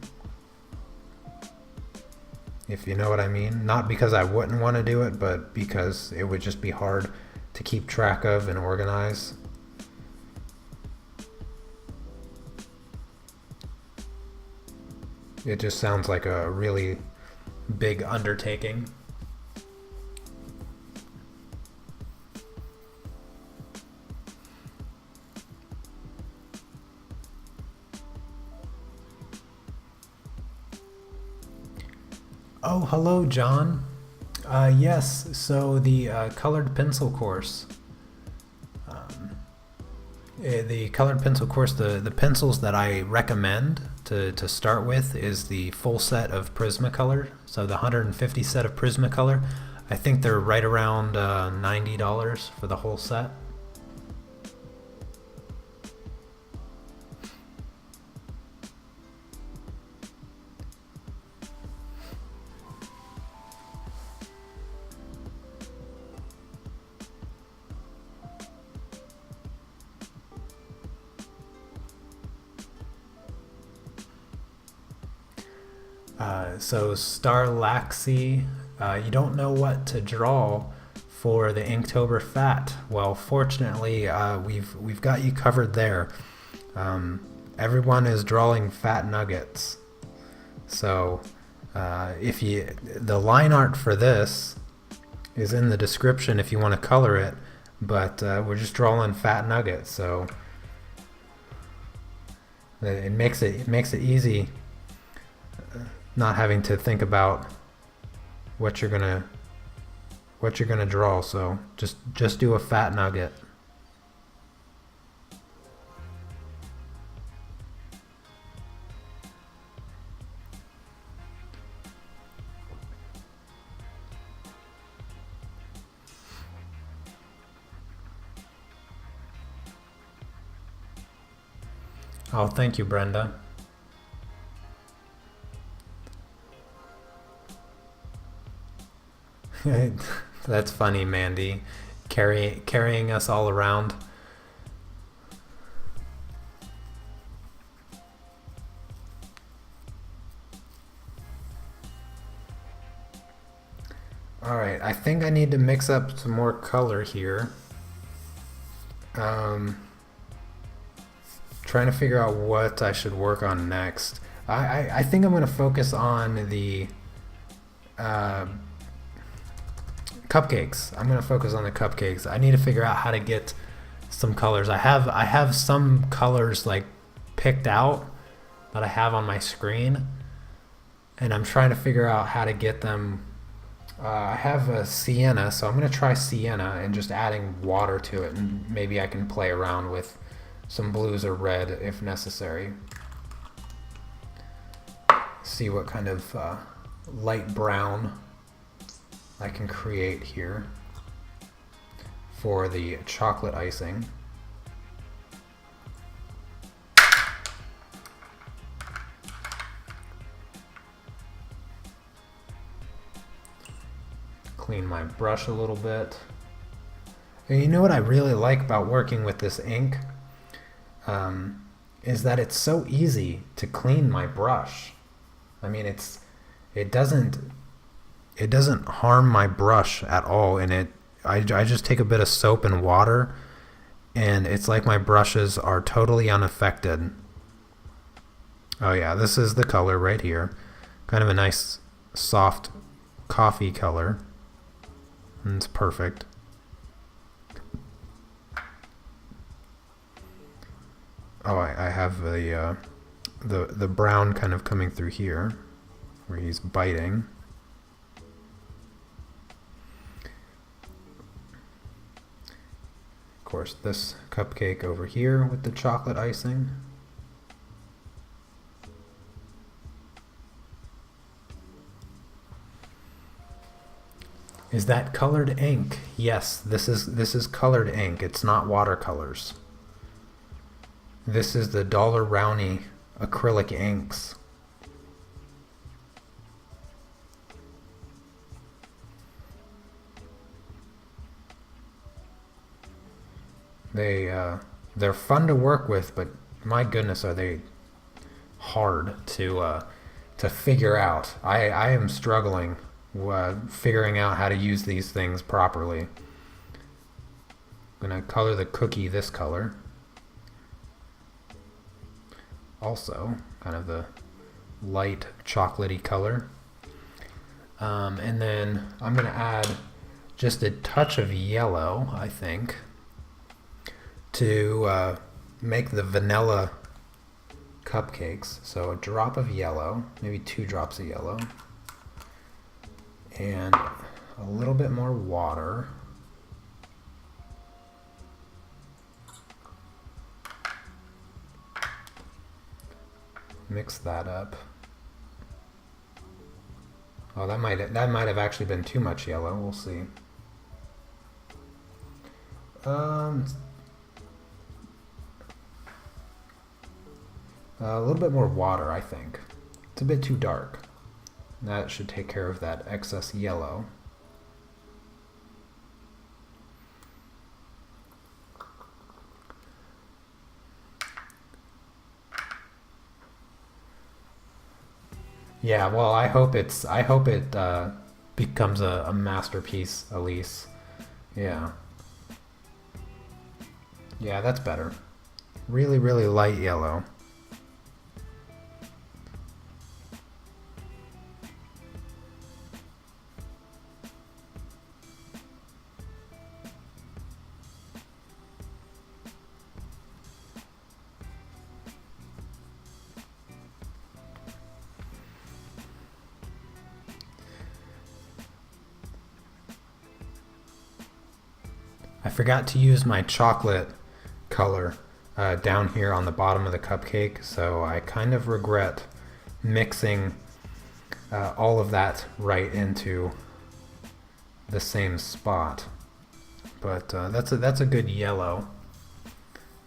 if you know what I mean. Not because I wouldn't want to do it, but because it would just be hard to keep track of and organize. It just sounds like a really big undertaking. Oh, hello, John. Yes, so the colored pencil course. The colored pencil course, the pencils that I recommend to start with is the full set of Prismacolor. So the 150 set of Prismacolor. I think they're right around $90 for the whole set. So Starlaxy, you don't know what to draw for the Inktober Fat. Well, fortunately, we've got you covered there. Everyone is drawing Fat Nuggets. So the line art for this is in the description if you want to color it, but we're just drawing Fat Nuggets, so it makes it easy. Not having to think about what you're gonna draw, so just do a Fat Nugget. Oh, thank you, Brenda. That's funny, Mandy. Carrying us all around. Alright, I think I need to mix up some more color here. Trying to figure out what I should work on next. I think I'm going to focus on the cupcakes. I'm going to focus on the cupcakes. I need to figure out how to get some colors. I have some colors like picked out that I have on my screen, and I'm trying to figure out how to get them. I have a sienna, so I'm going to try sienna and just adding water to it, and maybe I can play around with some blues or red if necessary. See what kind of light brown I can create here for the chocolate icing. Clean my brush a little bit. And you know what I really like about working with this ink? Is that it's so easy to clean my brush. I mean, it doesn't harm my brush at all, and I just take a bit of soap and water, and it's like my brushes are totally unaffected. Oh yeah, this is the color right here. Kind of a nice soft coffee color, and it's perfect. Oh, I have the brown kind of coming through here. where he's biting. Of course, this cupcake over here with the chocolate icing. Is that colored ink? Yes, this is colored ink. It's not watercolors. This is the Dollar Rowney acrylic inks. They're fun to work with, but my goodness, are they hard to figure out. I am struggling figuring out how to use these things properly. I'm gonna color the cookie this color. Also, kind of the light chocolatey color. And then I'm gonna add just a touch of yellow, I think, to make the vanilla cupcakes. So a drop of yellow, maybe 2 drops of yellow, and a little bit more water. Mix that up. Oh, that might have actually been too much yellow. We'll see. A little bit more water, I think. It's a bit too dark. That should take care of that excess yellow. Yeah, well, I hope it becomes a masterpiece, Elise. Yeah. Yeah, that's better. Really, really light yellow. I forgot to use my chocolate color down here on the bottom of the cupcake, so I kind of regret mixing all of that right into the same spot. But that's a good yellow.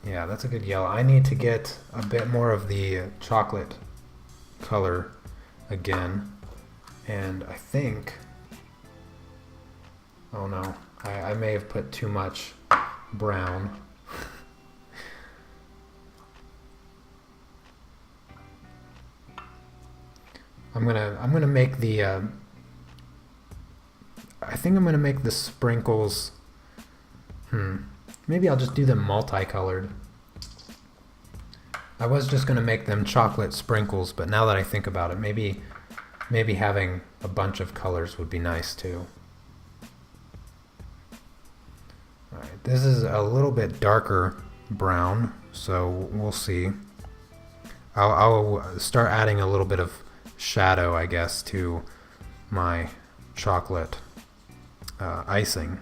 Yeah, that's a good yellow. I need to get a bit more of the chocolate color again, and I think, oh no, I may have put too much brown. I'm gonna make the I think I'm gonna make the sprinkles. Maybe I'll just do them multicolored. I was just gonna make them chocolate sprinkles, but now that I think about it, maybe having a bunch of colors would be nice too. Alright, this is a little bit darker brown, so we'll see. I'll start adding a little bit of shadow, I guess, to my chocolate icing.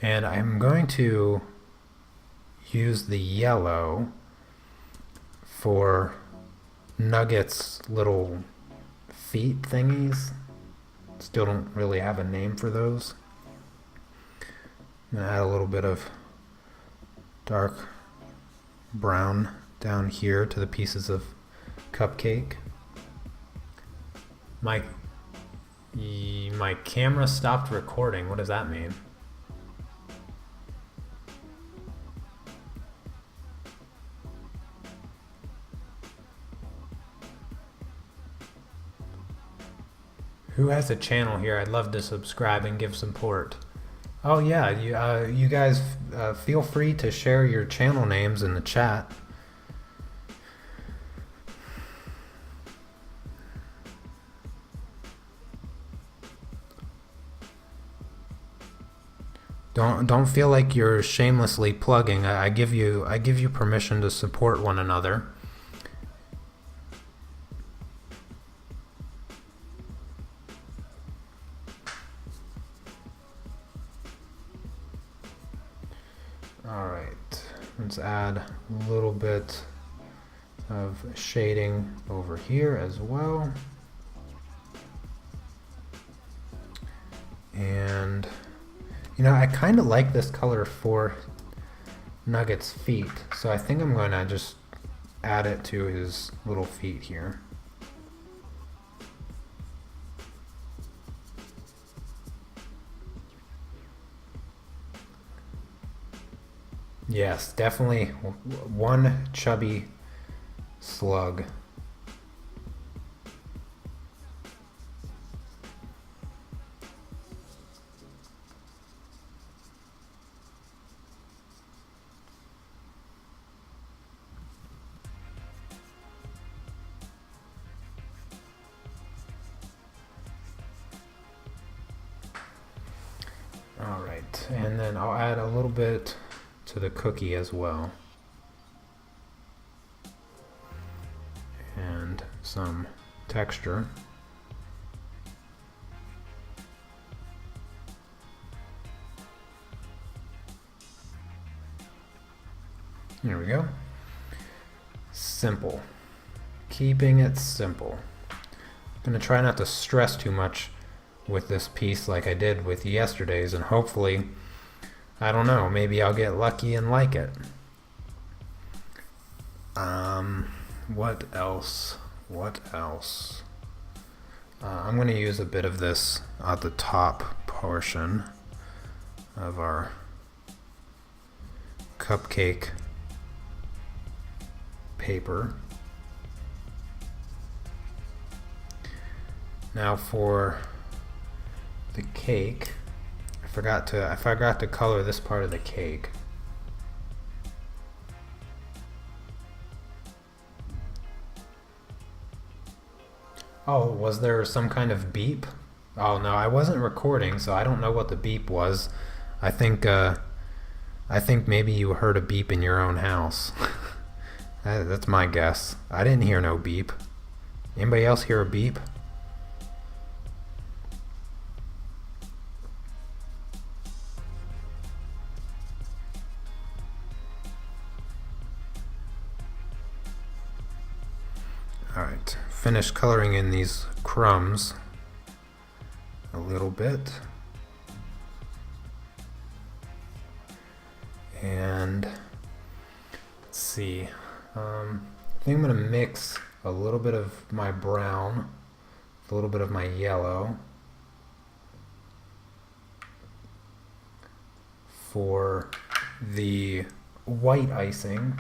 And I'm going to use the yellow for Nugget's little feet thingies. Still don't really have a name for those. I'm going to add a little bit of dark brown down here to the pieces of cupcake. My camera stopped recording. What does that mean? Who has a channel here? I'd love to subscribe and give support. Oh yeah, you guys feel free to share your channel names in the chat. Don't feel like you're shamelessly plugging. I give you permission to support one another. All right, let's add a little bit of shading over here as well. And you know, I kind of like this color for Nugget's feet, so I think I'm going to just add it to his little feet here. Yes, definitely one chubby slug. All right, and then I'll add a little bit to the cookie as well. And some texture. There we go. Simple. Keeping it simple. I'm going to try not to stress too much with this piece like I did with yesterday's, and hopefully, I don't know, maybe I'll get lucky and like it. What else? What else? I'm going to use a bit of this at the top portion of our cupcake paper. Now for the cake, I forgot to color this part of the cake. Oh, was there some kind of beep? Oh no, I wasn't recording, so I don't know what the beep was. I think maybe you heard a beep in your own house. That's my guess. I didn't hear no beep. Anybody else hear a beep? Alright, finish coloring in these crumbs a little bit. And let's see. I think I'm going to mix a little bit of my brown with a little bit of my yellow for the white icing.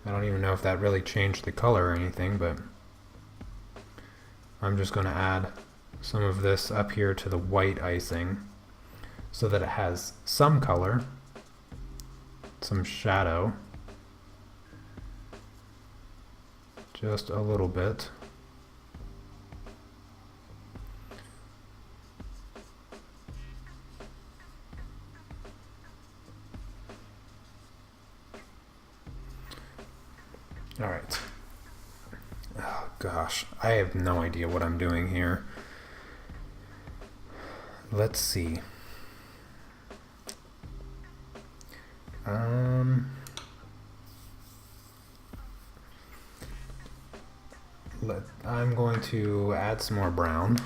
I don't even know if that really changed the color or anything, but I'm just going to add some of this up here to the white icing so that it has some color, some shadow, just a little bit. All right. Oh gosh, I have no idea what I'm doing here. Let's see. I'm going to add some more brown,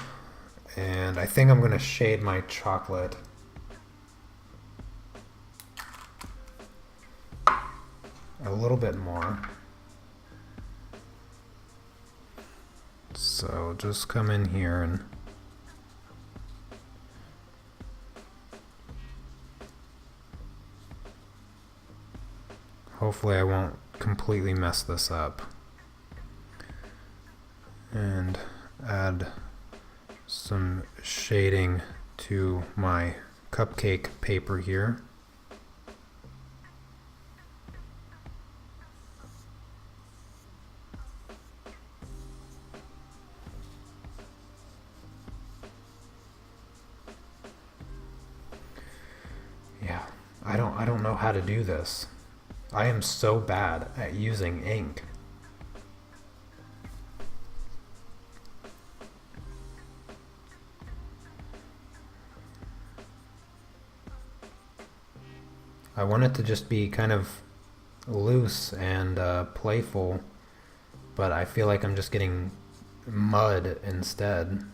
and I think I'm going to shade my chocolate a little bit more. So just come in here and hopefully I won't completely mess this up. And add some shading to my cupcake paper here. I don't know how to do this. I am so bad at using ink. I want it to just be kind of loose and playful, but I feel like I'm just getting mud instead.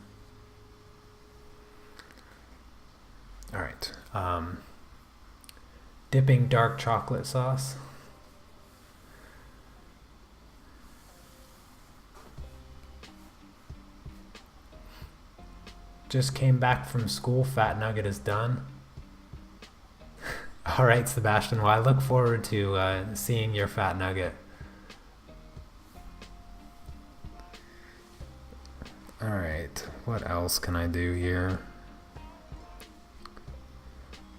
Alright, dipping dark chocolate sauce. Just came back from school, Fat Nugget is done. Alright, Sebastian, well, I look forward to seeing your Fat Nugget. Alright, what else can I do here?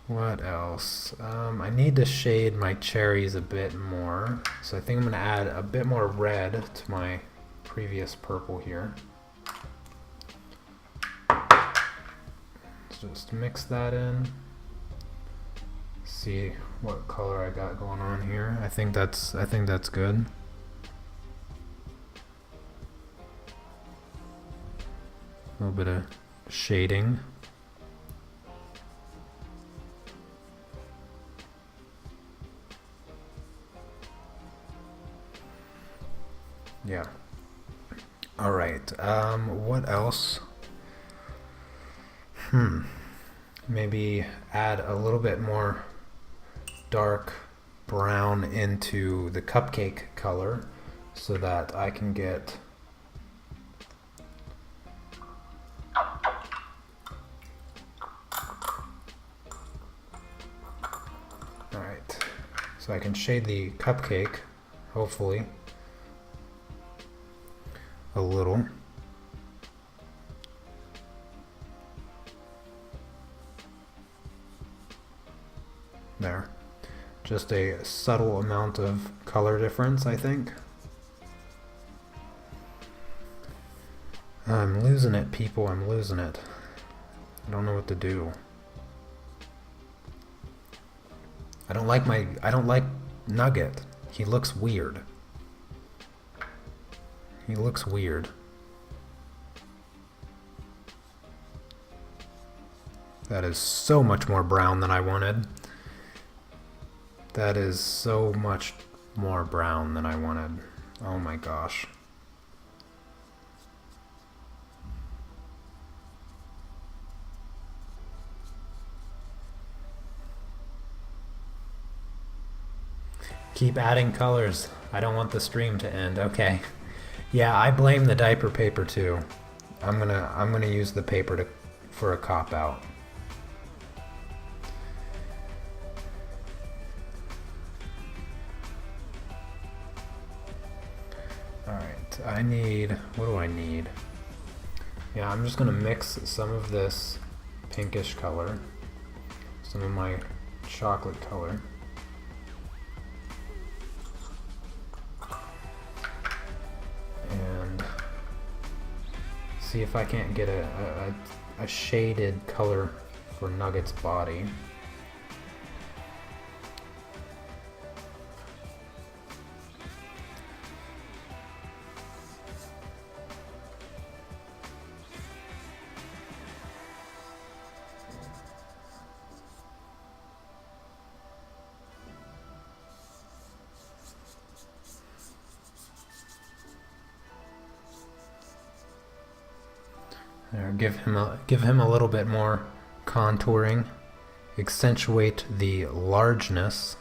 What else? I need to shade my cherries a bit more, so I think I'm going to add a bit more red to my previous purple here. Let's just mix that in. See what color I got going on here. I think that's good. A little bit of shading. Yeah. All right. What else? Maybe add a little bit more dark brown into the cupcake color so that I can get so I can shade the cupcake, hopefully, a little. There. Just a subtle amount of color difference, I think. I'm losing it, people. I'm losing it. I don't know what to do. I don't like Nugget. He looks weird. He looks weird. That is so much more brown than I wanted. That is so much more brown than I wanted. Oh my gosh. Keep adding colors. I don't want the stream to end. Okay. Yeah, I blame the diaper paper too. I'm gonna use the paper for a cop out. Alright, I need, what do I need? Yeah, I'm just gonna mix some of this pinkish color, some of my chocolate color. And see if I can't get a shaded color for Nugget's body. There, give him a little bit more contouring, accentuate the largeness.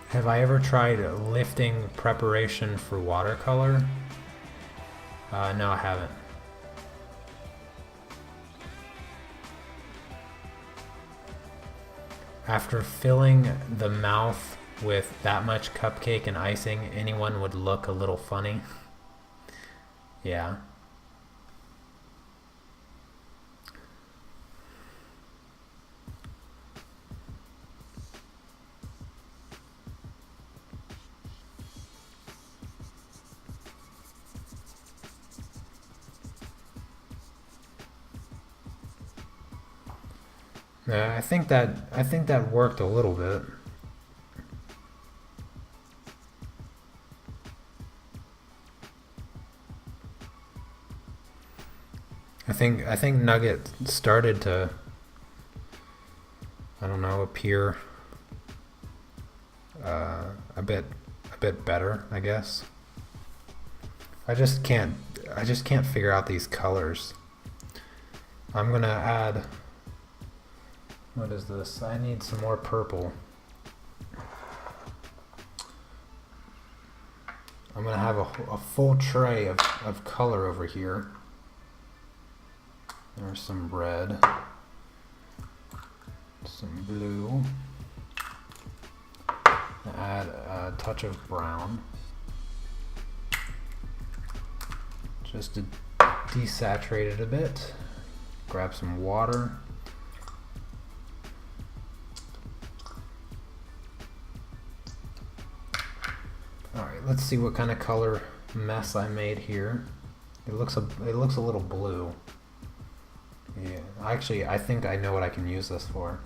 Have I ever tried lifting preparation for watercolor? No, I haven't. After filling the mouth with that much cupcake and icing, anyone would look a little funny. Yeah. I think that worked a little bit. I think Nugget started to, I don't know, appear a bit better, I guess. I just can't figure out these colors. I'm gonna add, what is this? I need some more purple. I'm gonna have a full tray of color over here. There's some red, some blue. Add a touch of brown, just to desaturate it a bit. Grab some water. Alright, let's see what kind of color mess I made here. It looks a little blue. Yeah, actually, I think I know what I can use this for.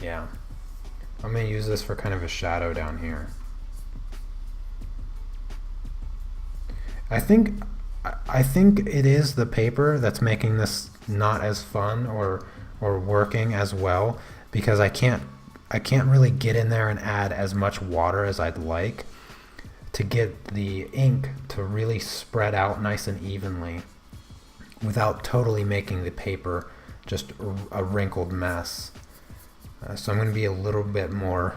Yeah, I'm gonna use this for kind of a shadow down here. I think it is the paper that's making this not as fun or working as well, because I can't really get in there and add as much water as I'd like to get the ink to really spread out nice and evenly without totally making the paper just a wrinkled mess. So I'm going to be a little bit more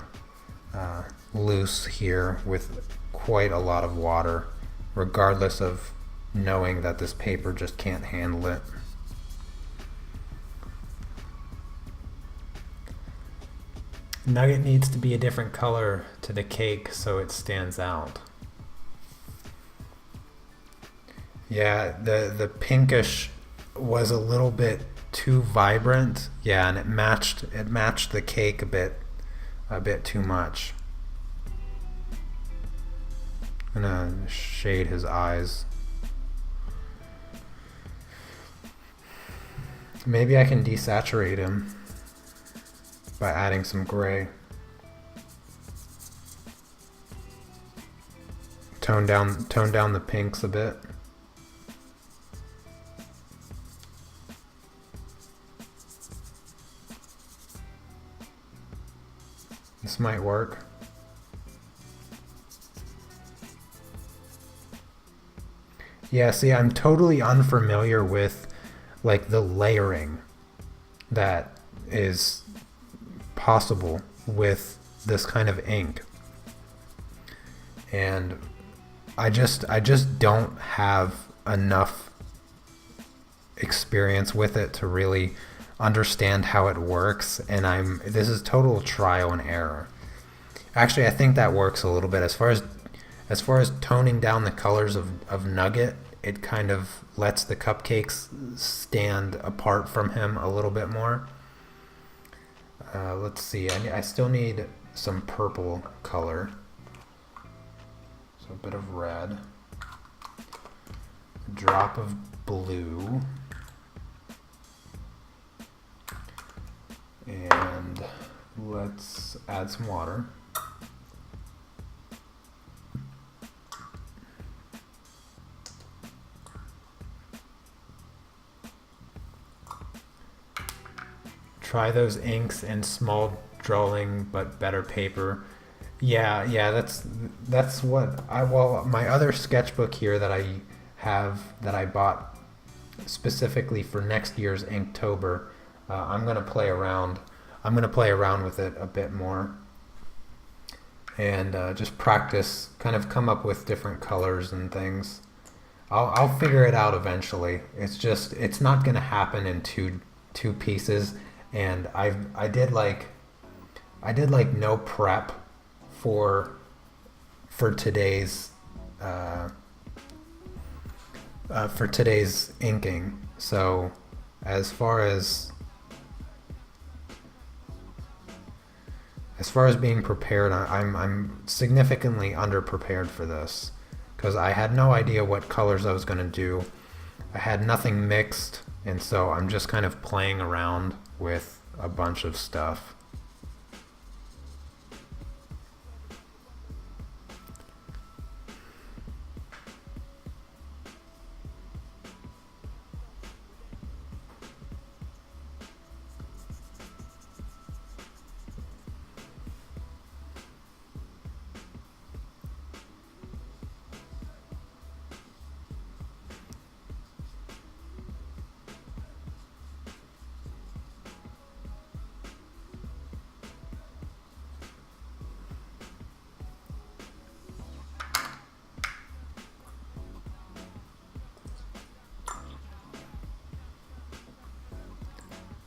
loose here with quite a lot of water, regardless of knowing that this paper just can't handle it. Nugget needs to be a different color to the cake so it stands out. Yeah, the pinkish was a little bit too vibrant. Yeah, and it matched the cake a bit too much. I'm gonna shade his eyes. Maybe I can desaturate him by adding some gray. Tone down the pinks a bit. This might work. Yeah, see, I'm totally unfamiliar with like the layering that is possible with this kind of ink. And I just don't have enough experience with it to really understand how it works, and this is total trial and error. Actually, I think that works a little bit as far as toning down the colors of Nugget. It kind of lets the cupcakes stand apart from him a little bit more. Let's see, I still need some purple color, so a bit of red, a drop of blue, and let's add some water. Try those inks in small drawing but better paper. Yeah, that's what my other sketchbook here that I have, that I bought specifically for next year's Inktober. I'm gonna play around with it a bit more and just practice, kind of come up with different colors and things. I'll figure it out eventually. It's not gonna happen in two pieces. And I did like no prep for today's inking. So as far as being prepared, I'm significantly underprepared for this, because I had no idea what colors I was going to do. I had nothing mixed, and so I'm just kind of playing around with a bunch of stuff.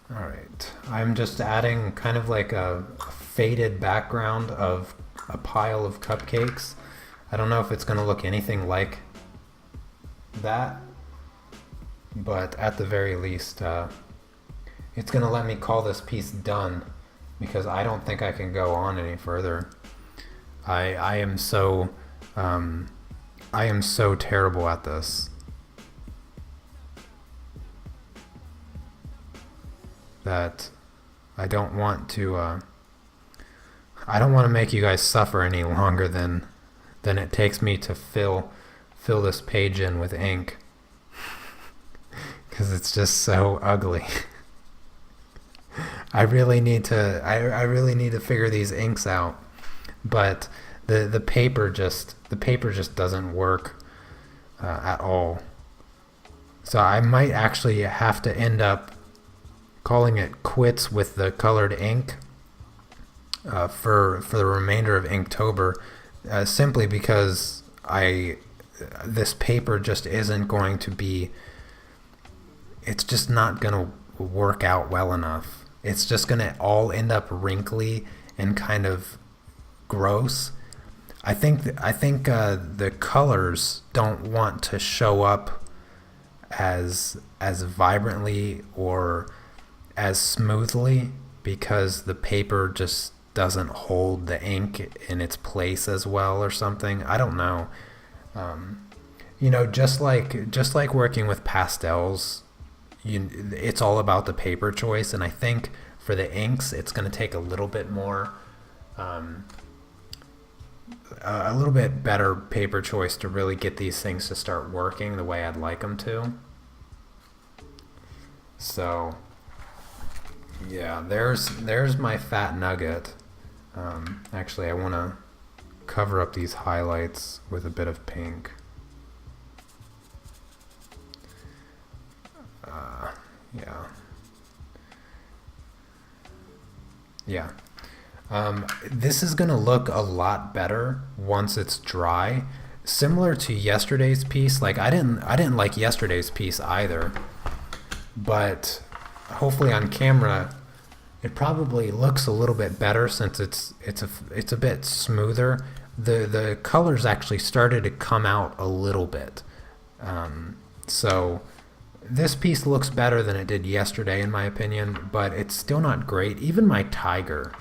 Alright, I'm just adding kind of like a faded background of a pile of cupcakes. I don't know if it's going to look anything like that, but at the very least, it's going to let me call this piece done, because I don't think I can go on any further. I am so terrible at this that I don't want to make you guys suffer any longer than it takes me to fill this page in with ink, because it's just so ugly. I really need to figure these inks out, but the paper just doesn't work at all. So I might actually have to end up calling it quits with the colored ink for the remainder of Inktober, simply because this paper just isn't going to be, it's just not going to work out well enough. It's just going to all end up wrinkly and kind of gross. I think the colors don't want to show up as vibrantly or as smoothly, because the paper just doesn't hold the ink in its place as well or something. I don't know. You know, just like working with pastels, it's all about the paper choice, and I think for the inks it's going to take a little bit more, a little bit better paper choice to really get these things to start working the way I'd like them to. So yeah, there's my Fat Nugget. Actually, I want to cover up these highlights with a bit of pink. Yeah. This is going to look a lot better once it's dry. Similar to yesterday's piece. Like I didn't like yesterday's piece either, but hopefully on camera it probably looks a little bit better, since it's a bit smoother. The colors actually started to come out a little bit. So this piece looks better than it did yesterday in my opinion, but it's still not great. Even my tiger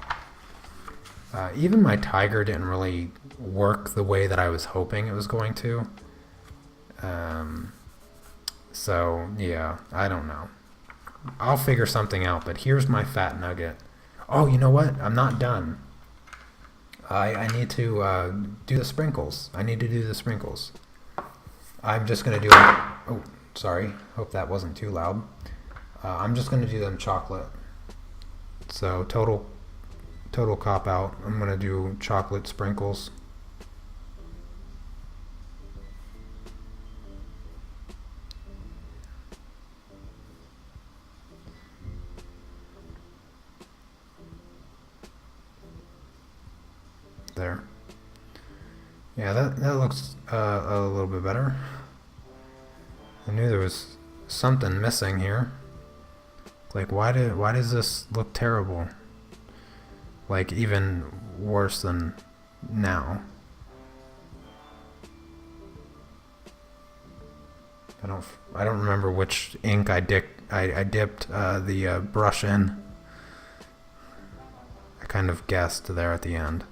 didn't really work the way that I was hoping it was going to. So yeah, I don't know. I'll figure something out, but here's my Fat Nugget. Oh, you know what? I'm not done. I need to do the sprinkles. I'm just going to do it. Oh, sorry. Hope that wasn't too loud. I'm just going to do them chocolate. So total cop out. I'm going to do chocolate sprinkles. There. Yeah, that looks a little bit better. I knew there was something missing here. Like, why does this look terrible? Like, even worse than now. I don't remember which ink I dipped the brush in. I kind of guessed there at the end.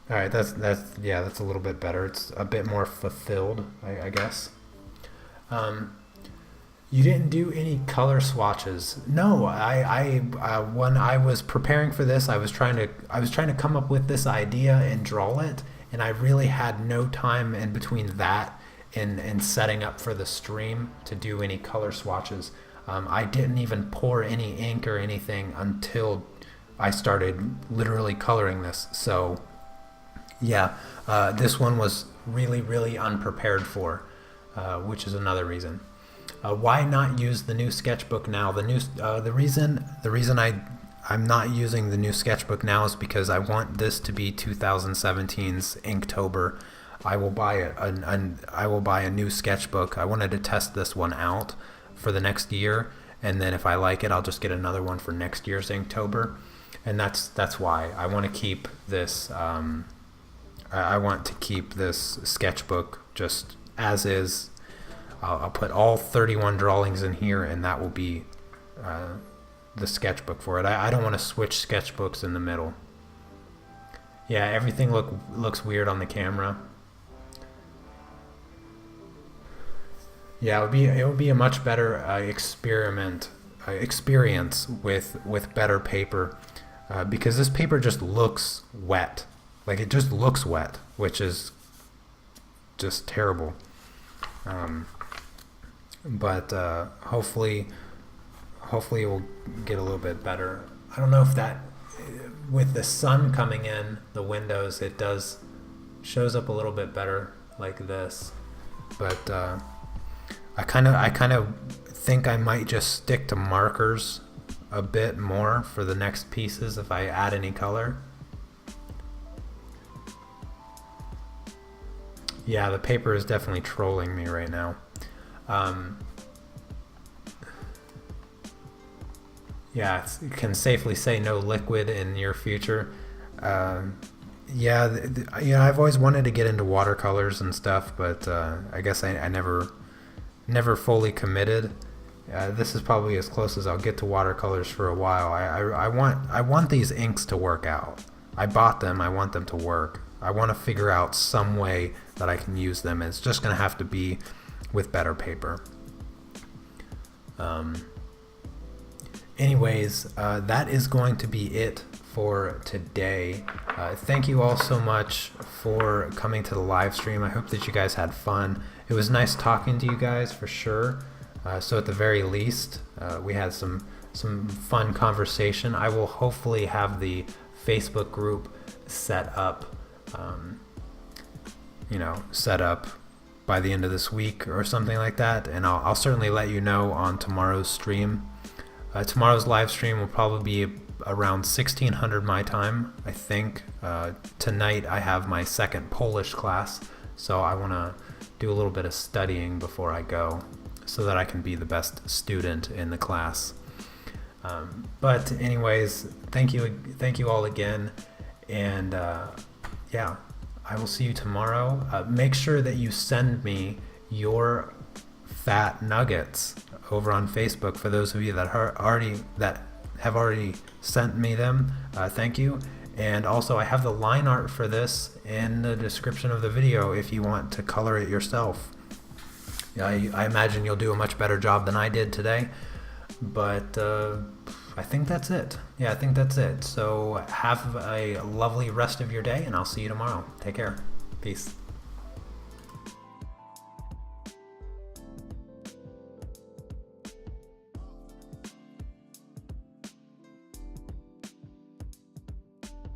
All right, that's a little bit better. It's a bit more fulfilled, I guess. You didn't do any color swatches. No, when I was preparing for this, I was trying to come up with this idea and draw it, and I really had no time in between that and setting up for the stream to do any color swatches. I didn't even pour any ink or anything until I started literally coloring this. So yeah, this one was really, really unprepared for, which is another reason. Why not use the new sketchbook now? The reason I'm not using the new sketchbook now is because I want this to be 2017's Inktober. I will buy a new sketchbook. I wanted to test this one out for the next year, and then if I like it, I'll just get another one for next year's Inktober. And that's why I want to keep this. I want to keep this sketchbook just as is. I'll put all 31 drawings in here, and that will be the sketchbook for it. I don't want to switch sketchbooks in the middle. Yeah, everything looks weird on the camera. Yeah, it would be a much better experience with better paper, because this paper just looks wet. Like, it just looks wet, which is just terrible. But hopefully it will get a little bit better. I don't know if that, with the sun coming in the windows, it shows up a little bit better like this. But I kind of think I might just stick to markers a bit more for the next pieces if I add any color. Yeah, the paper is definitely trolling me right now. Yeah, you can safely say no liquid in your future. Yeah, I've always wanted to get into watercolors and stuff, but I guess I never fully committed. This is probably as close as I'll get to watercolors for a while. I want these inks to work out. I bought them. I want them to work. I want to figure out some way that I can use them. It's just going to have to be with better paper. Anyways, that is going to be it for today. Thank you all so much for coming to the live stream. I hope that you guys had fun. It was nice talking to you guys for sure. So at the very least, we had some fun conversation. I will hopefully have the Facebook group set up by the end of this week or something like that, and I'll certainly let you know on tomorrow's stream. Tomorrow's live stream will probably be around 1600 my time, I think. Tonight I have my second Polish class, so I want to do a little bit of studying before I go so that I can be the best student in the class. But anyways, thank you all again, and yeah, I will see you tomorrow. Make sure that you send me your Fat Nuggets over on Facebook. For those of you that have already sent me them, thank you. And also, I have the line art for this in the description of the video if you want to color it yourself. I imagine you'll do a much better job than I did today, but I think that's it. Yeah, I think that's it. So have a lovely rest of your day, and I'll see you tomorrow. Take care. Peace.